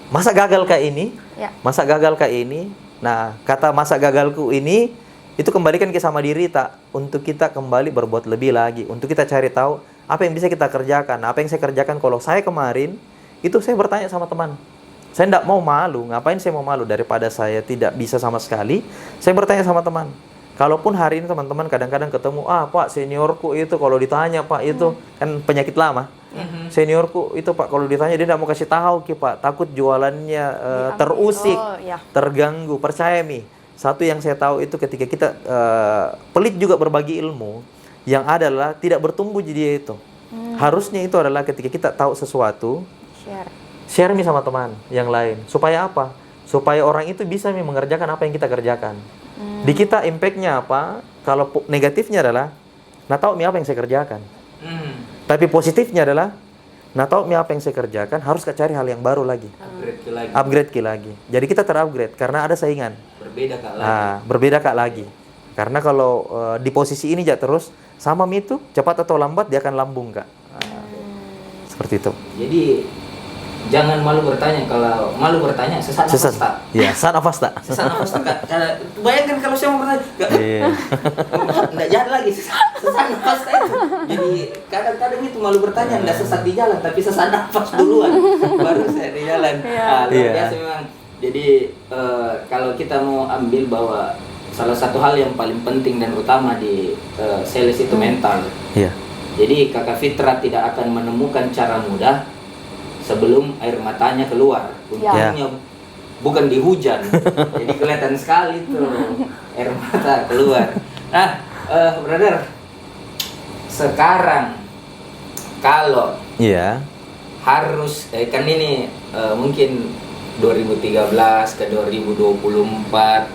masa gagal kayak ini? Masa gagal kayak ini? Nah, kata masa gagalku ini, itu kembalikan ke sama diri tak, untuk kita kembali berbuat lebih lagi, untuk kita cari tahu apa yang bisa kita kerjakan. Apa yang saya kerjakan kalau saya kemarin, itu saya bertanya sama teman. Saya tidak mau malu, ngapain saya mau malu daripada saya tidak bisa sama sekali. Saya bertanya sama teman. Kalaupun hari ini teman-teman kadang-kadang ketemu, Pak seniorku itu kalau ditanya Pak itu kan penyakit lama. Seniorku itu Pak kalau ditanya dia tidak mau kasih tahu Pak, takut jualannya terusik, terganggu. Percaya satu yang saya tahu itu ketika kita pelit juga berbagi ilmu, yang adalah tidak bertumbuh jadi itu. Harusnya itu adalah ketika kita tahu sesuatu, share sama teman yang lain. Supaya apa? Supaya orang itu bisa mengerjakan apa yang kita kerjakan. Di kita impact-nya apa? Kalau negatifnya adalah, tahu apa yang saya kerjakan. Tapi positifnya adalah, tahu apa yang saya kerjakan, harus cari hal yang baru lagi. Upgrade lagi. Jadi kita terupgrade karena ada saingan. Berbeda Kak lagi. Karena kalau di posisi ini terus sama itu, cepat atau lambat dia akan lambung Kak. Seperti itu. Jadi jangan malu bertanya. Kalau malu bertanya, sesat nafas tak? Iya, sesat nafas tak? Sesat nafas tak? Bayangkan kalau saya mau bertanya, nggak jalan lagi, sesat nafas tak itu. Jadi kadang-kadang itu malu bertanya, nggak sesat di jalan, tapi sesat nafas duluan, baru saya di jalan. Luar biasa memang. Jadi kalau kita mau ambil bahwa salah satu hal yang paling penting dan utama di sales itu mental. Jadi Kakak Fitra tidak akan menemukan cara mudah sebelum air matanya keluar. Untungnya bukan di hujan. Jadi kelihatan sekali tuh air mata keluar. Nah, brother, sekarang kalau harus kan ini mungkin 2013 ke 2024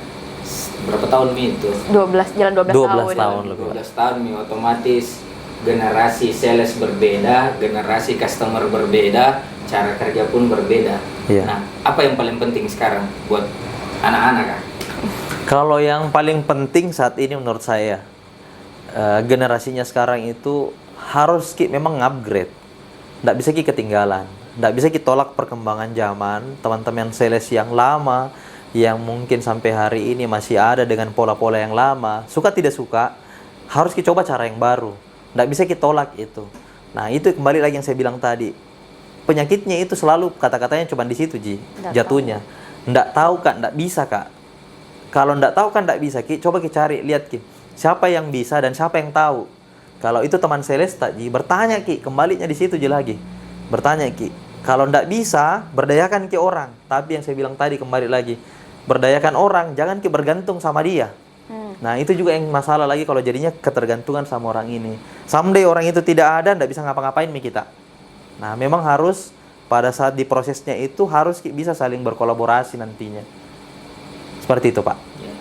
berapa tahun itu? 12 tahun. 12 tahun otomatis generasi sales berbeda, generasi customer berbeda, cara kerja pun berbeda. Nah, apa yang paling penting sekarang buat anak-anak Kak? Kalau yang paling penting saat ini menurut saya, generasinya sekarang itu harus memang upgrade. Nggak bisa ketinggalan. Nggak bisa tolak perkembangan zaman. Teman-teman sales yang lama, yang mungkin sampai hari ini masih ada dengan pola-pola yang lama, suka tidak suka, harus coba cara yang baru. Nggak bisa tolak itu. Nah, itu kembali lagi yang saya bilang tadi. Penyakitnya itu selalu kata-katanya cuma di situ, jatuhnya. Nggak tahu Kak, nggak bisa Kak. Kalau nggak tahu kan nggak bisa, coba cari, lihat siapa yang bisa dan siapa yang tahu. Kalau itu teman sales bertanya kembalinya di situ lagi. Bertanya kalau nggak bisa, berdayakan orang. Tapi yang saya bilang tadi kembali lagi, berdayakan orang, jangan bergantung sama dia. Nah, itu juga yang masalah lagi kalau jadinya ketergantungan sama orang ini. Someday orang itu tidak ada, nggak bisa ngapa-ngapain kita. Nah, memang harus pada saat di prosesnya itu harus bisa saling berkolaborasi nantinya. Seperti itu, Pak. Ya.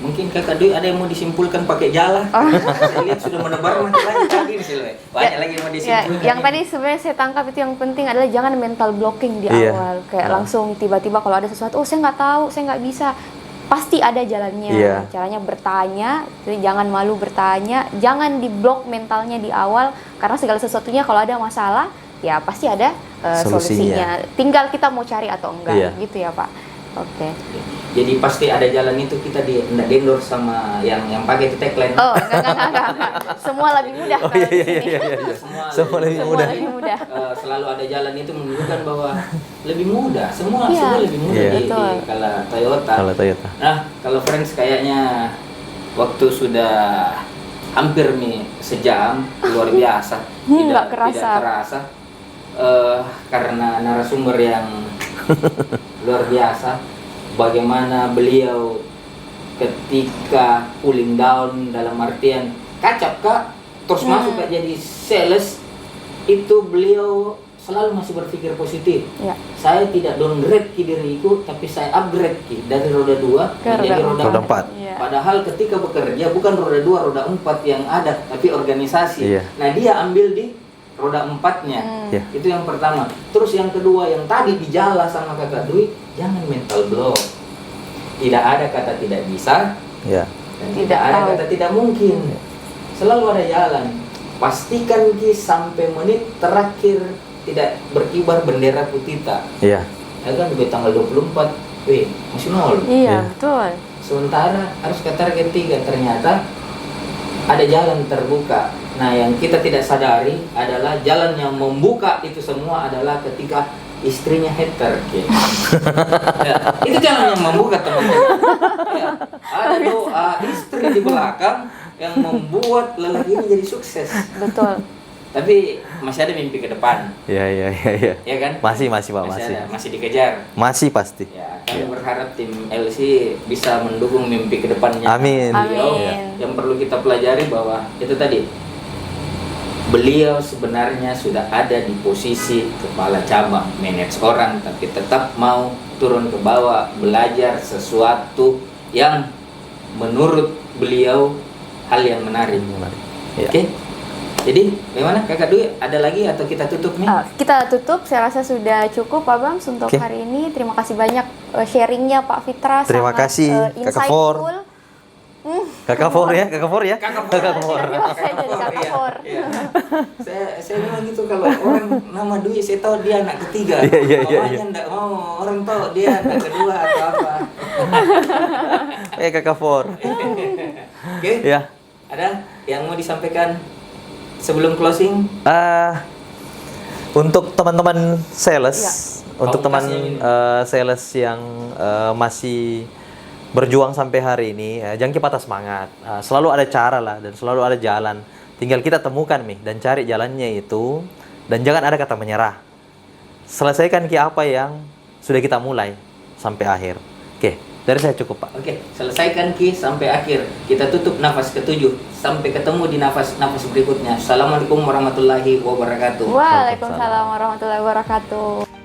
Mungkin Kakak Dwi ada yang mau disimpulkan pakai jala. Saya lihat sudah menebar lagi banyak lagi yang mau disimpulkan. Yang tadi sebenarnya saya tangkap itu yang penting adalah jangan mental blocking di awal. Kayak langsung tiba-tiba kalau ada sesuatu, saya nggak tahu, saya nggak bisa. pasti ada jalannya. Iya. Caranya bertanya, jadi jangan malu bertanya, jangan diblok mentalnya di awal, karena segala sesuatunya kalau ada masalah ya pasti ada solusinya. Tinggal kita mau cari atau enggak, Iya. gitu ya Pak. Oke. Jadi pasti ada jalan itu, kita enggak endorse sama yang pakai itu tagline. Oh, enggak. Semua lebih mudah kalau di sini. Semua lebih Semua mudah. lebih mudah. Selalu ada jalan itu menunjukkan bahwa lebih mudah. Semua Iya. lebih mudah Iya. di Betul. kala Toyota. Kalau Toyota. Nah, kalau friends kayaknya waktu sudah hampir nih sejam, luar biasa. Nggak kerasa. Tidak terasa. Karena narasumber yang luar biasa, bagaimana beliau ketika cooling down dalam artian kacap Kak, terus masuk Kak jadi sales, itu beliau selalu masih berpikir positif. Ya. Saya tidak downgrade ki diriku, tapi saya upgrade ki dari roda 2 Ke menjadi roda roda 4. 4. Iya. Padahal ketika bekerja bukan roda 2, roda 4 yang ada, tapi organisasi. Iya. Nah, dia ambil di roda 4-nya. Iya. Itu yang pertama. Terus yang kedua, yang tadi dijala sama Kakak Dwi, jangan mental block. Tidak ada kata tidak bisa, Ya. dan Tidak tidak ada tahu. kata tidak mungkin. Selalu ada jalan. Pastikan ki sampai menit terakhir tidak berkibar bendera putih tak. Iya. Ya kan di tanggal 24, masih nol. Iya, Iya. betul. Sementara harus ke target 3, ternyata ada jalan terbuka. Nah, yang kita tidak sadari adalah jalan yang membuka itu semua adalah ketika istrinya hater. Ya, itu jalan yang membuka, teman-teman. Ya, ada doa istri di belakang yang membuat lelaki ini jadi sukses. Betul. Tapi masih ada mimpi ke depan, Iya. ya kan? Masih Pak, masih. ada, masih dikejar. Masih pasti. Ya, kami berharap tim LC bisa mendukung mimpi ke depannya. Amin. Beliau, Amin. yang perlu kita pelajari bahwa itu tadi, beliau sebenarnya sudah ada di posisi kepala cabang, manage orang, tapi tetap mau turun ke bawah, belajar sesuatu yang menurut beliau hal yang menarik. Iya. Oke? Jadi, bagaimana Kakak Dwi? Ada lagi atau kita tutup nih? Kita tutup, saya rasa sudah cukup Pak Bams untuk Oke. hari ini. Terima kasih banyak sharingnya Pak Fitra. Terima sangat, kasih, Kakak For. insightful. Kakak For ya. Kakak For. Tiba-tiba saya jadi Kakak Iya, For. iya. Saya memang gitu, kalau orang nama Dwi saya tahu dia anak ketiga. Iya. Mamanya enggak mau orang tahu dia anak kedua atau apa. Kakak For. Oke. Ya. Ada yang mau disampaikan sebelum closing? Untuk teman-teman sales, Iya. untuk teman Pamungkasnya ini. sales yang masih berjuang sampai hari ini, jangan patah semangat. Selalu ada cara lah dan selalu ada jalan. Tinggal kita temukan dan cari jalannya itu, dan jangan ada kata menyerah. Selesaikan apa yang sudah kita mulai sampai akhir. Oke, dari saya cukup Pak. Oke, selesaikan Ki sampai akhir. Kita tutup nafas ke-7. Sampai ketemu di nafas berikutnya. Assalamualaikum warahmatullahi wabarakatuh. Waalaikumsalam warahmatullahi wabarakatuh.